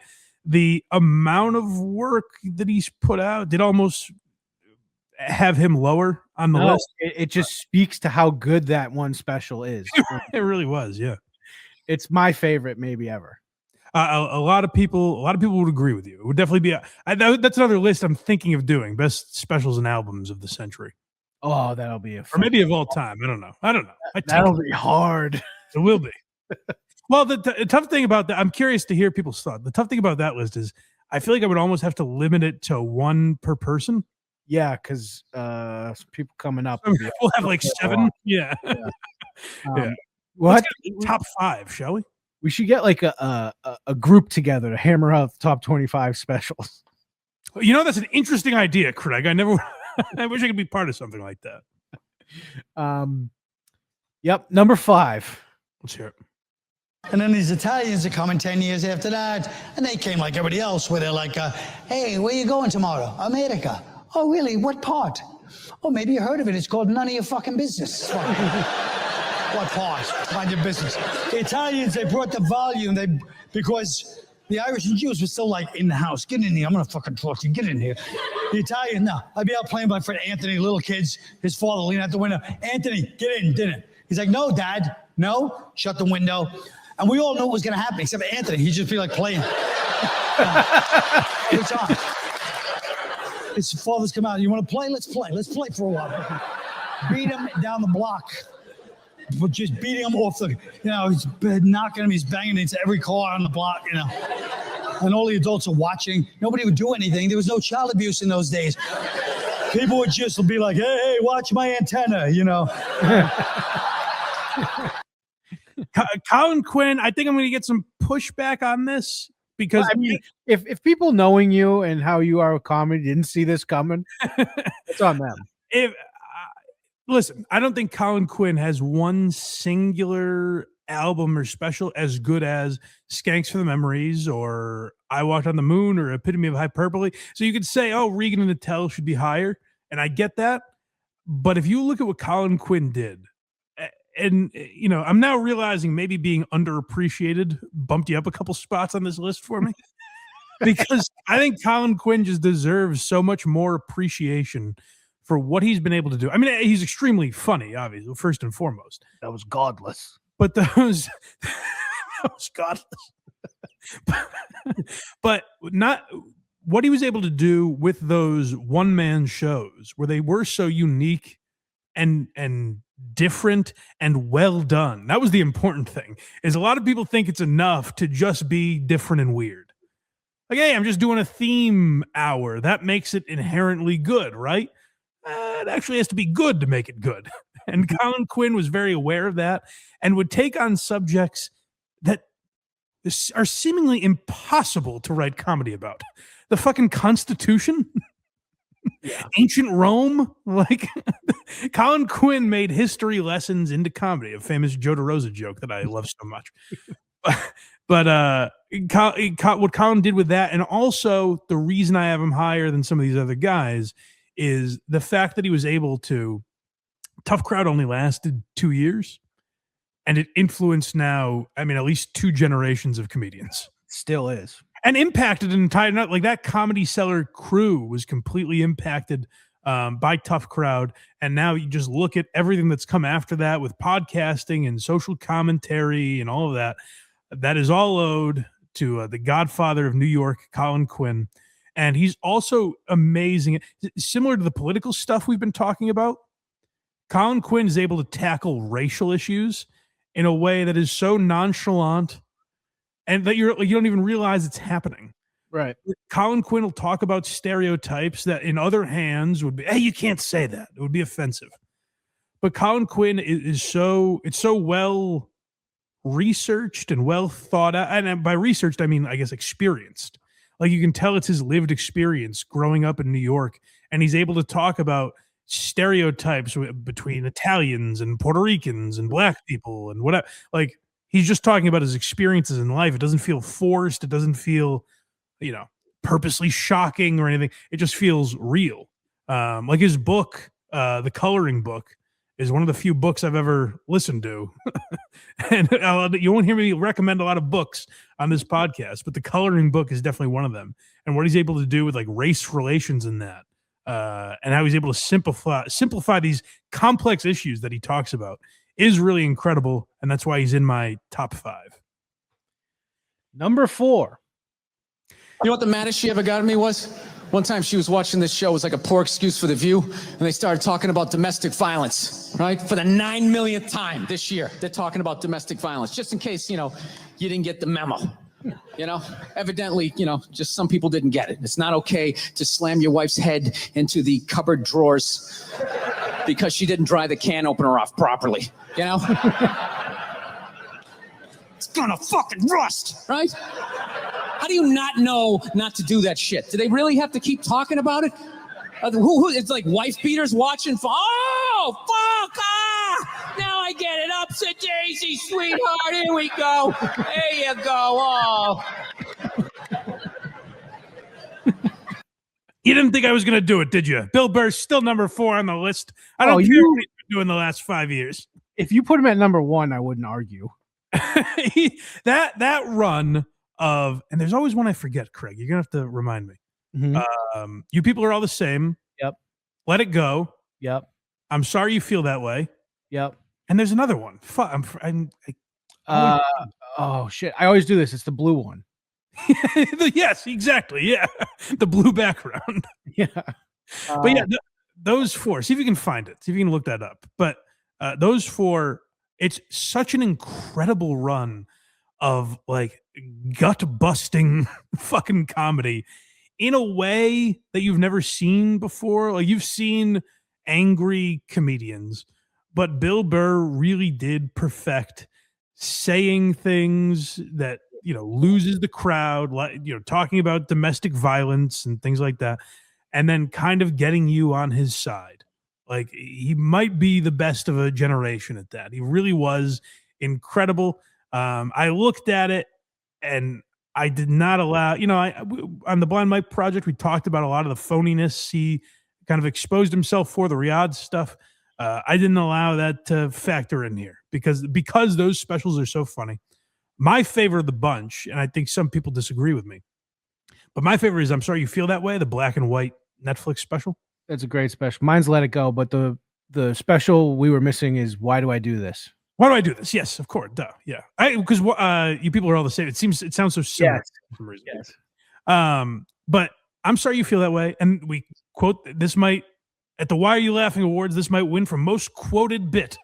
The amount of work that he's put out did almost have him lower on the list. It just speaks to how good that one special is. It really was, yeah. It's my favorite, maybe ever. A lot of people would agree with you. It would definitely be. That's another list I'm thinking of doing: best specials and albums of the century. Oh, that'll be or maybe of all time. I don't know. That'll be hard. It will be. Well, the tough thing about that, I'm curious to hear people's thought. The tough thing about that list is I feel like I would almost have to limit it to one per person. Yeah, because people coming up. We'll have like 7. Yeah. Yeah. What? Top 5, shall we? We should get like a group together to hammer out the top 25 specials. You know, that's an interesting idea, Craig. I wish I could be part of something like that. Yep. Number 5. Let's hear it. And then these Italians are coming 10 years after that, and they came like everybody else, where they're like, hey, where you going tomorrow? America. Oh, really? What part? Oh, maybe you heard of it. It's called None of Your Fucking Business. What part? Mind your business. The Italians, they brought the volume, because the Irish and Jews were still like, in the house. Get in here. I'm going to fucking talk to you. Get in here. The Italian, no. I'd be out playing with my friend Anthony, little kids. His father leaning out the window. Anthony, get in, dinner. He's like, no, Dad. No. Shut the window. And we all knew what was going to happen, except Anthony. He'd just be like playing. What's on? His father's come out. You want to play? Let's play. Let's play for a while. Beat him down the block. But just beating him off he's knocking him. He's banging into every car on the block, And all the adults are watching. Nobody would do anything. There was no child abuse in those days. People would just be like, hey, watch my antenna, Colin Quinn, I think I'm going to get some pushback on this because if people knowing you and how you are with comedy didn't see this coming, it's on them. Listen, I don't think Colin Quinn has one singular album or special as good as Skanks for the Memories or I Walked on the Moon or Epitome of Hyperbole. So you could say, oh, Regan and Attell should be higher, and I get that. But if you look at what Colin Quinn did, and I'm now realizing maybe being underappreciated bumped you up a couple spots on this list for me. Because I think Colin Quinn just deserves so much more appreciation for what he's been able to do. I mean, he's extremely funny, obviously, first and foremost. That was godless. But that was godless. But not what he was able to do with those one-man shows where they were so unique and different and well done. That was the important thing, is a lot of people think it's enough to just be different and weird. Like, hey, I'm just doing a theme hour. That makes it inherently good, right? It actually has to be good to make it good. And Colin Quinn was very aware of that and would take on subjects that are seemingly impossible to write comedy about. The fucking Constitution, ancient Rome. Like, Colin Quinn made history lessons into comedy, a famous Joe DeRosa joke that I love so much. But what Colin did with that, and also the reason I have him higher than some of these other guys, is the fact that he was able to. Tough Crowd only lasted 2 years, and it influenced now, at least 2 generations of comedians. Still is. And impacted an entire, like that Comedy Cellar crew was completely impacted by Tough Crowd. And now you just look at everything that's come after that with podcasting and social commentary and all of that. That is all owed to the godfather of New York, Colin Quinn. And he's also amazing. Similar to the political stuff we've been talking about, Colin Quinn is able to tackle racial issues in a way that is so nonchalant and that you don't even realize it's happening. Right. Colin Quinn will talk about stereotypes that in other hands would be, hey, you can't say that. It would be offensive. But Colin Quinn is so well researched and well thought out. And by researched, I mean, I guess, experienced. Like, you can tell it's his lived experience growing up in New York. And he's able to talk about stereotypes between Italians and Puerto Ricans and black people and whatever. Like, he's just talking about his experiences in life. It doesn't feel forced. It doesn't feel, purposely shocking or anything. It just feels real. Like his book, the coloring book, is one of the few books I've ever listened to. And you won't hear me recommend a lot of books on this podcast, but The Coloring Book is definitely one of them. And what he's able to do with like race relations in that, and how he's able to simplify these complex issues that he talks about is really incredible. And that's why he's in my top 5. Number 4. You know what the maddest she ever got at me was? One time she was watching this show. It was like a poor excuse for The View. And they started talking about domestic violence, right? For the 9 millionth time this year, they're talking about domestic violence. Just in case, you didn't get the memo. Evidently, just some people didn't get it. It's not okay to slam your wife's head into the cupboard drawers because she didn't dry the can opener off properly, It's gonna fucking rust, right? How do you not know not to do that shit? Do they really have to keep talking about it? It's like wife beaters watching. Oh, fuck! Ah! Now I get it. Upset daisy, sweetheart. Here we go. There you go. Oh. You didn't think I was going to do it, did you? Bill Burr's still number 4 on the list. I don't care what he's been doing the last 5 years. If you put him at number 1, I wouldn't argue. that run of, and there's always one I forget, Craig. You're going to have to remind me. Mm-hmm. You people are all the same. Yep. Let It Go. Yep. I'm sorry you feel that way. Yep. And there's another one. Oh shit! I always do this. It's the blue one. Yes, exactly. Yeah, the blue background. Yeah. But yeah, those 4. See if you can find it. See if you can look that up. But those 4. It's such an incredible run of like gut busting fucking comedy in a way that you've never seen before. Like you've seen angry comedians, but Bill Burr really did perfect saying things that, loses the crowd, like, talking about domestic violence and things like that. And then kind of getting you on his side. Like he might be the best of a generation at that. He really was incredible. I looked at it and I did not allow, on the Blind Mike Project, we talked about a lot of the phoniness he kind of exposed himself for, the Riyadh stuff. I didn't allow that to factor in here because those specials are so funny. My favorite of the bunch, and I think some people disagree with me, but my favorite is I'm Sorry You Feel That Way, the black and white Netflix special. It's a great special. Mine's Let It Go, but the special we were missing is Why Do I Do This? Why do I do this? Yes, of course. Duh. Yeah. Because you people are all the same. It sounds so similar for some reason. Yes. But I'm Sorry You Feel That Way. And we quote, this might, at the Why Are You Laughing Awards, this might win for most quoted bit.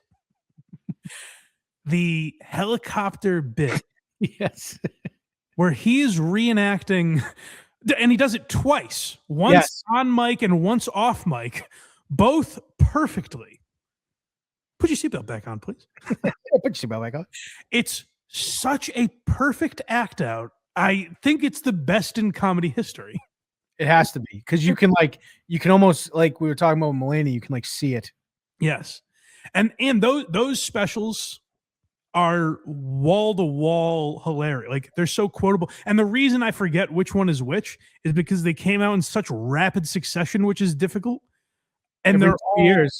The helicopter bit. Yes. Where he is reenacting, and he does it twice. Once on mic and once off mic. Both perfectly. Put your seatbelt back on, please. Put your seatbelt back on. It's such a perfect act out. I think it's the best in comedy history. It has to be because you can almost, like we were talking about Mulaney, you can like see it. Yes, and those specials are wall to wall hilarious. Like they're so quotable. And the reason I forget which one is which is because they came out in such rapid succession, which is difficult. And Every they're 2 years,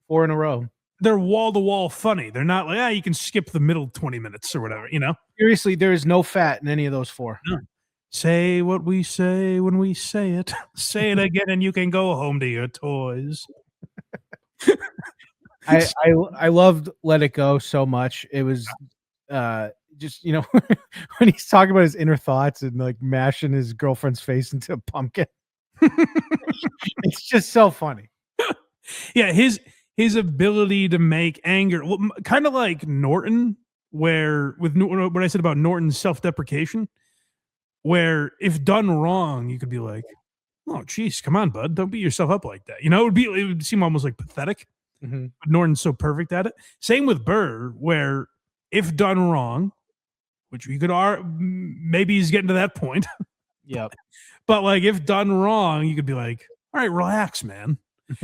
4 in a row. They're wall to wall funny. They're not like, you can skip the middle 20 minutes or whatever, Seriously, there is no fat in any of those 4. No. Say what we say when we say it. Say it again and you can go home to your toys. I loved Let It Go so much. It was just, when he's talking about his inner thoughts and like mashing his girlfriend's face into a pumpkin. It's just so funny. Yeah, his ability to make anger, kind of like Norton, where with what I said about Norton's self-deprecation, where if done wrong, you could be like, "Oh, geez, come on, bud, don't beat yourself up like that." It would seem almost like pathetic. Mm-hmm. But Norton's so perfect at it. Same with Burr, where if done wrong, which we could maybe he's getting to that point. Yep. But like if done wrong, you could be like, "All right, relax, man."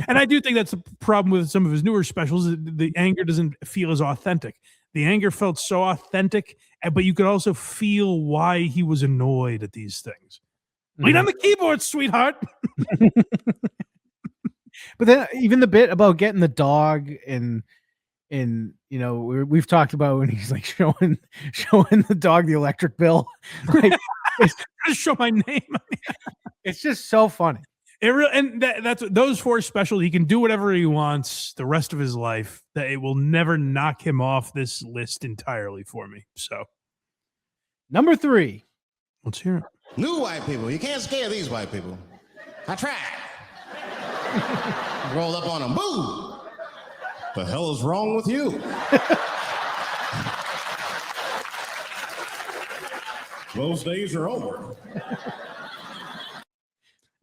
And I do think that's the problem with some of his newer specials. The anger doesn't feel as authentic. The anger felt so authentic, but you could also feel why he was annoyed at these things. Mm-hmm. Lean on the keyboard, sweetheart. But then even the bit about getting the dog and And we've talked about when he's like showing the dog the electric bill. Like, Just show my name. It's just so funny. That's those 4 specials. He can do whatever he wants the rest of his life. That it will never knock him off this list entirely for me. So, number 3. Let's hear it. New white people. You can't scare these white people. I tried. Roll up on them. Boo! The hell is wrong with you? Those days are over.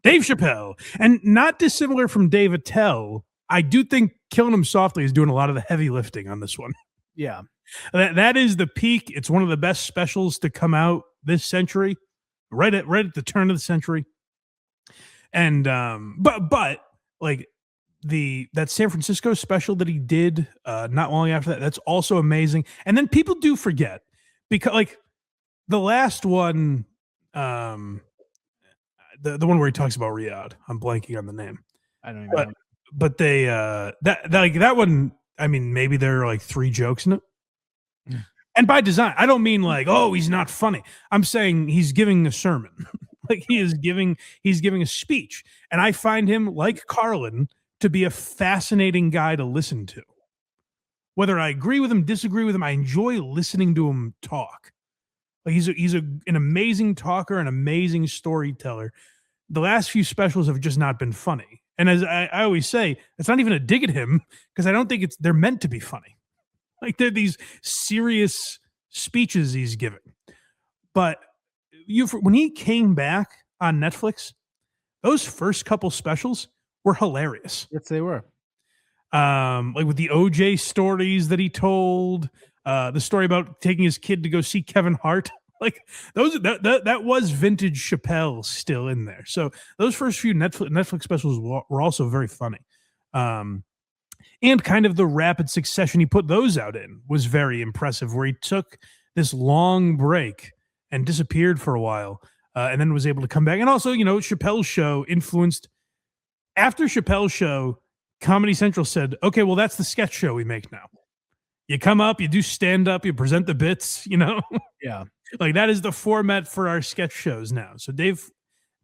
Dave Chappelle. And not dissimilar from Dave Attell, I do think Killing Him Softly is doing a lot of the heavy lifting on this one. Yeah. That is the peak. It's one of the best specials to come out this century, right at the turn of the century. And but like that San Francisco special that he did not long after that, that's also amazing. And then people do forget, because like the last one, the one where he talks about Riyadh, I'm blanking on the name. I don't even know. But they that one, I mean, maybe there are like 3 jokes in it. And by design, I don't mean like, oh, he's not funny. I'm saying he's giving a sermon. Like he's giving a speech. And I find him, like Carlin, to be a fascinating guy to listen to. Whether I agree with him, disagree with him, I enjoy listening to him talk. Like he's an amazing talker, an amazing storyteller. The last few specials have just not been funny. And as I always say, it's not even a dig at him, because I don't think they're meant to be funny. Like they're these serious speeches he's giving. But when he came back on Netflix, those first couple specials were hilarious. Yes, they were. Like with the OJ stories that he told, the story about taking his kid to go see Kevin Hart. Like that was vintage Chappelle still in there. So those first few Netflix specials were also very funny. And kind of the rapid succession he put those out in was very impressive, where he took this long break and disappeared for a while, and then was able to come back. And also, Chappelle's show influenced. After Chappelle's show, Comedy Central said, okay, well, that's the sketch show we make now. You come up, you do stand-up, you present the bits, Yeah. Like that is the format for our sketch shows now. So Dave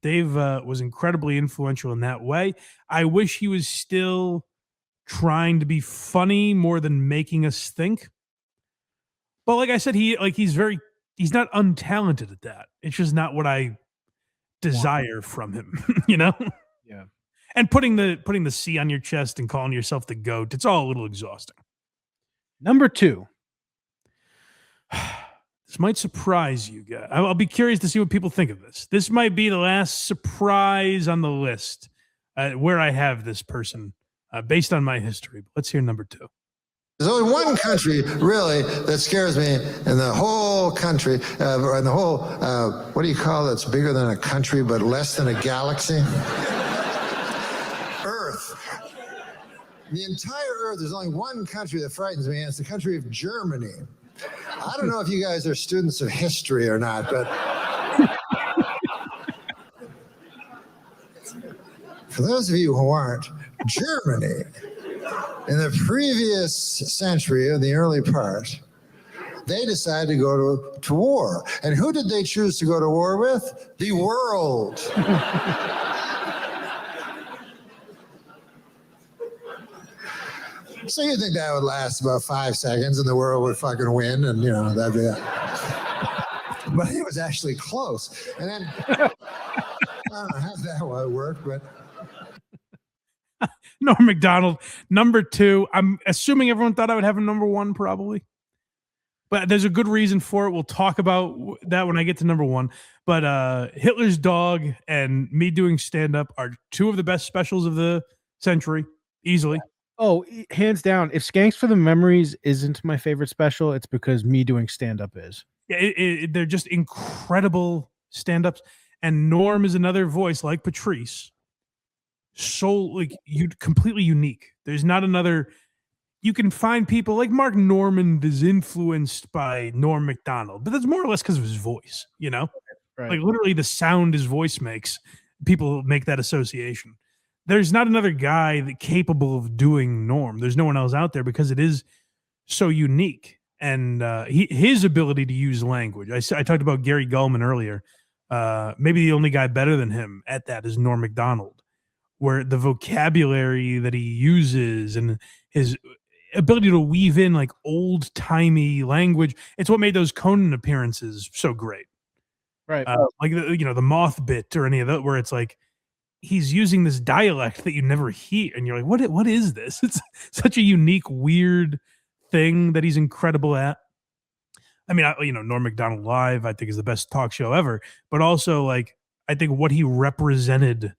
was incredibly influential in that way. I wish he was still trying to be funny more than making us think. But like I said, he's not untalented at that. It's just not what I desire from him, Yeah. And putting the C on your chest and calling yourself the GOAT, it's all a little exhausting. Number 2. This might surprise you guys. I'll be curious to see what people think of this. This might be the last surprise on the list where I have this person based on my history. Let's hear number 2. There's only one country, really, that scares me in the whole country, or in the whole, what do you call it? It's bigger than a country, but less than a galaxy. Earth. The entire Earth, there's only one country that frightens me, and it's the country of Germany. I don't know if you guys are students of history or not, but for those of you who aren't, Germany, in the previous century, in the early part, they decided to go to war. And who did they choose to go to war with? The world. So you think that would last about 5 seconds and the world would fucking win, and that'd be it. But it was actually close. And then I don't know how that would work, but Norm MacDonald, number 2. I'm assuming everyone thought I would have a number 1, probably. But there's a good reason for it. We'll talk about that when I get to number 1. But Hitler's Dog and me doing stand-up are 2 of the best specials of the century, easily. Oh, hands down. If Skanks for the Memories isn't my favorite special, it's because me doing stand-up is. Yeah, they're just incredible stand-ups. And Norm is another voice like Patrice. So completely unique. There's not another. You can find people like Mark Normand is influenced by Norm MacDonald, but that's more or less because of his voice, Right. Like literally the sound his voice makes, people make that association. There's not another guy capable of doing Norm. There's no one else out there, because it is so unique. And his ability to use language. I talked about Gary Gulman earlier. Maybe the only guy better than him at that is Norm Macdonald, where the vocabulary that he uses and his ability to weave in like old timey language. It's what made those Conan appearances so great. Right. Like the moth bit or any of that, where it's like he's using this dialect that you never hear, and you're like, what is this? It's such a unique, weird thing that he's incredible at. I mean, Norm Macdonald Live, I think, is the best talk show ever, but also like I think what he represented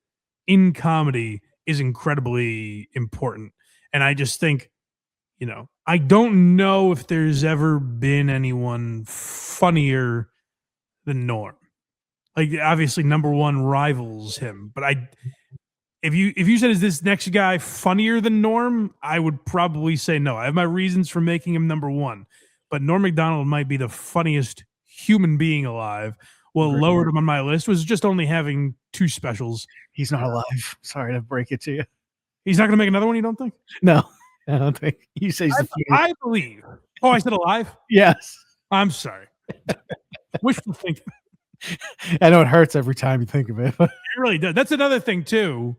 in comedy is incredibly important. And I just think, I don't know if there's ever been anyone funnier than Norm. Like, obviously, number one rivals him, but if you said, is this next guy funnier than Norm, I would probably say no. I have my reasons for making him number one, but Norm Macdonald might be the funniest human being alive. What lowered him on my list was just only having 2 specials. He's not alive. Sorry to break it to you. He's not going to make another one, you don't think? No, I don't think. You say I believe. Oh, I said alive? Yes. I'm sorry. Wishful thinking. I know it hurts every time you think of it. But it really does. That's another thing, too,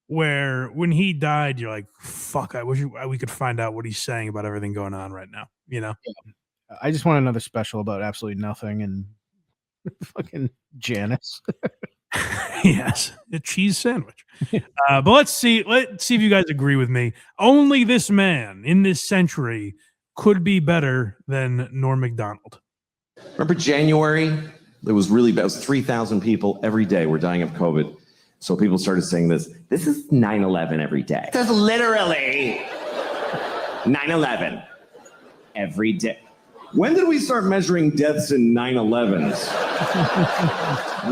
where when he died, you're like, fuck, I wish we could find out what he's saying about everything going on right now, I just want another special about absolutely nothing and fucking Janice. Yes, a cheese sandwich. But let's see if you guys agree with me. Only this man in this century could be better than Norm Macdonald. Remember January? It was really bad. It was 3,000 people every day were dying of COVID. So people started saying this is 9/11 every day. There's literally 9/11 every day. When did we start measuring deaths in 9/11s?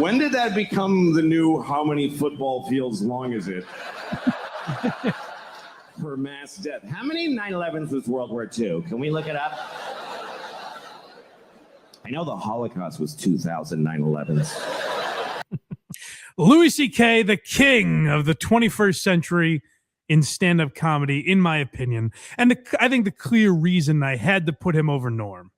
When did that become the new how many football fields long is it? Per mass death. How many 9/11s was World War II? Can we look it up? I know the Holocaust was 2,000 9/11s. Louis C.K., the king of the 21st century in stand-up comedy, in my opinion. And I think the clear reason I had to put him over Norm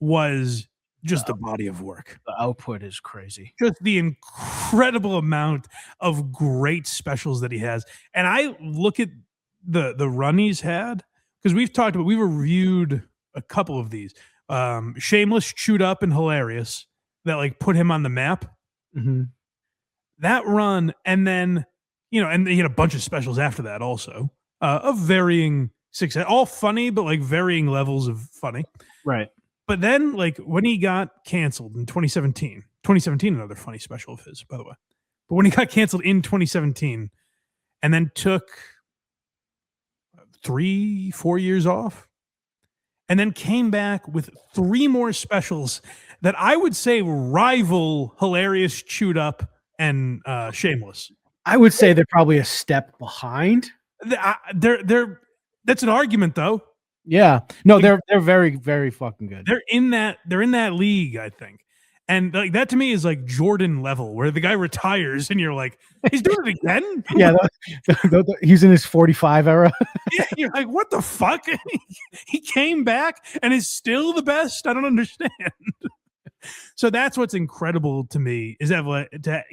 was just the body of work. The output is crazy. Just the incredible amount of great specials that he has. And I look at the run he's had, because we've reviewed a couple of these. Shameless, Chewed Up, and Hilarious, that like put him on the map. Mm-hmm. That run, and then and he had a bunch of specials after that also, of varying success, all funny, but like varying levels of funny. Right. But then, like when he got canceled in 2017, another funny special of his, by the way. But when he got canceled in 2017, and then took 3-4 years off, and then came back with 3 more specials that I would say rival Hilarious, Chewed Up, and Shameless. I would say they're probably a step behind. They're that's an argument, though. Yeah. No, they're very, very fucking good. They're in that league, I think. And like that to me is like Jordan level, where the guy retires and you're like, he's doing it again? Yeah, he's in his 45 era. Yeah, you're like, what the fuck? He came back and is still the best? I don't understand. So that's what's incredible to me, is that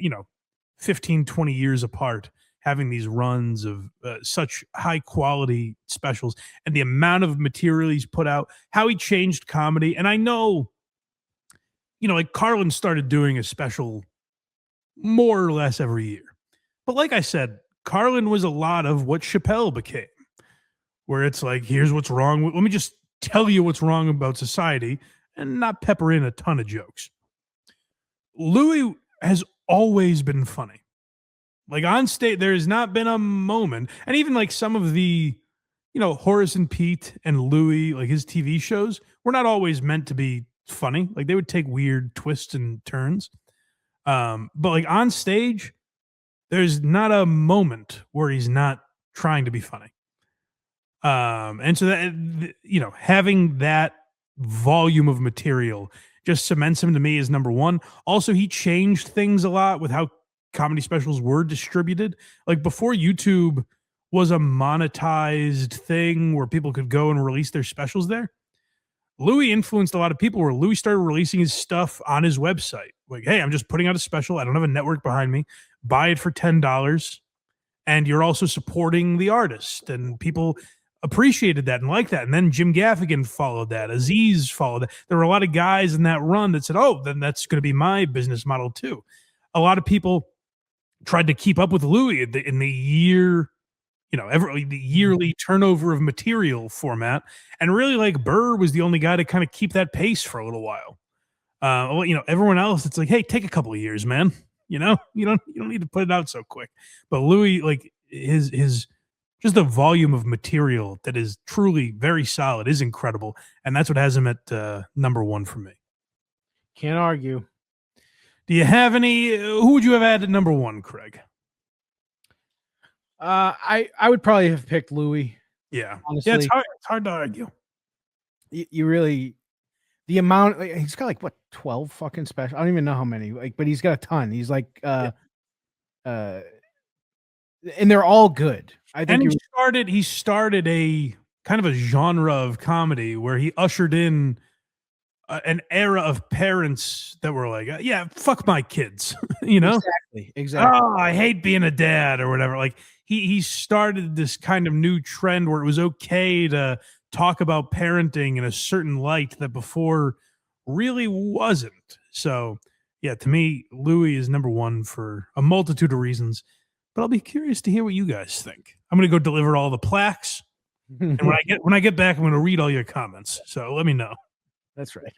15, 20 years apart, having these runs of such high quality specials, and the amount of material he's put out, how he changed comedy. And I know, like Carlin started doing a special more or less every year. But like I said, Carlin was a lot of what Chappelle became, where it's like, here's what's wrong. Let me just tell you what's wrong about society and not pepper in a ton of jokes. Louis has always been funny. Like on stage, there has not been a moment, and even like some of the, Horace and Pete and Louis, like his TV shows, were not always meant to be funny. Like they would take weird twists and turns. But like on stage, there's not a moment where he's not trying to be funny. And so that, having that volume of material just cements him to me as number one. Also, he changed things a lot with how comedy specials were distributed. Like before YouTube was a monetized thing where people could go and release their specials there. Louis influenced a lot of people where Louis started releasing his stuff on his website. Like, hey, I'm just putting out a special. I don't have a network behind me. Buy it for $10. And you're also supporting the artist. And people appreciated that and liked that. And then Jim Gaffigan followed that. Aziz followed that. There were a lot of guys in that run that said, oh, then that's going to be my business model too. A lot of people tried to keep up with Louis in the year, the yearly turnover of material format. And really, like, Burr was the only guy to kind of keep that pace for a little while. Everyone else, it's like, hey, take a couple of years, man. You don't need to put it out so quick. But Louis, like, his just the volume of material that is truly very solid is incredible. And that's what has him at number one for me. Can't argue. Do you have any? Who would you have had at number one, Craig? I would probably have picked Louis. Yeah, honestly, yeah, it's hard to argue. You really, the amount, like, he's got like what 12 fucking special. I don't even know how many. Like, but he's got a ton. He's like, and they're all good. I think he started a kind of a genre of comedy where he ushered in an era of parents that were like, yeah, fuck my kids, Exactly. Oh, I hate being a dad or whatever. Like he started this kind of new trend where it was okay to talk about parenting in a certain light that before really wasn't. So yeah, to me, Louis is number one for a multitude of reasons, but I'll be curious to hear what you guys think. I'm going to go deliver all the plaques. And when I get back, I'm going to read all your comments. So let me know. That's right.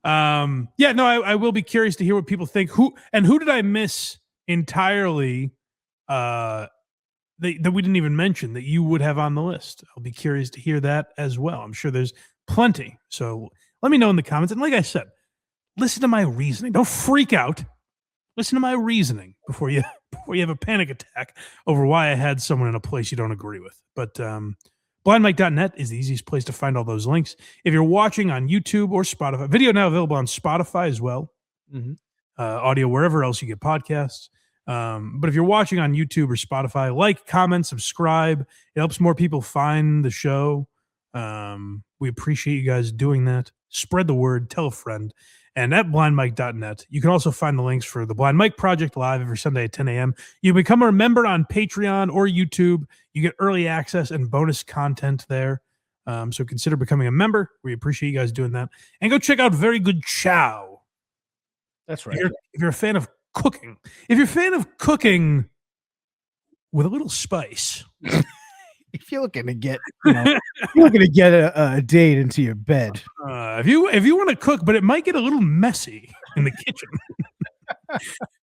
I will be curious to hear what people think. Who did I miss entirely that we didn't even mention that you would have on the list? I'll be curious to hear that as well. I'm sure there's plenty. So let me know in the comments. And like I said, listen to my reasoning. Don't freak out. Listen to my reasoning before you have a panic attack over why I had someone in a place you don't agree with. But blindmike.net is the easiest place to find all those links. If you're watching on YouTube or Spotify, video now available on Spotify as well. Mm-hmm. Audio wherever else you get podcasts. But if you're watching on YouTube or Spotify, like, comment, subscribe. It helps more people find the show. We appreciate you guys doing that. Spread the word. Tell a friend. And at blindmike.net, you can also find the links for the Blind Mike Project live every Sunday at 10 a.m. You become a member on Patreon or YouTube. You get early access and bonus content there. So consider becoming a member. We appreciate you guys doing that. And go check out Very Good Chow. That's right. If you're a fan of cooking. If you're a fan of cooking with a little spice. If you're looking to get, a date into your bed. If you want to cook, but it might get a little messy in the kitchen,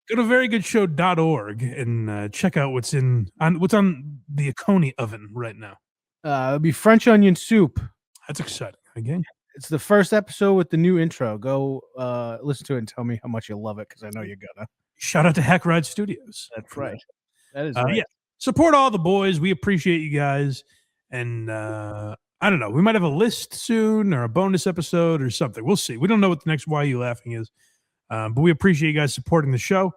go to verygoodshow.org and check out what's on the Oconee oven right now. It'll be French onion soup. That's exciting. Again, it's the first episode with the new intro. Go listen to it and tell me how much you love it, because I know you're gonna. Shout out to Hack Ride Studios. That's right. That is right. Yeah. Support all the boys. We appreciate you guys. And I don't know. We might have a list soon or a bonus episode or something. We'll see. We don't know what the next Why Are You Laughing is. But we appreciate you guys supporting the show.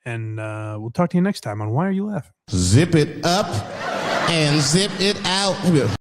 And we'll talk to you next time on Why Are You Laughing? Zip it up and zip it out.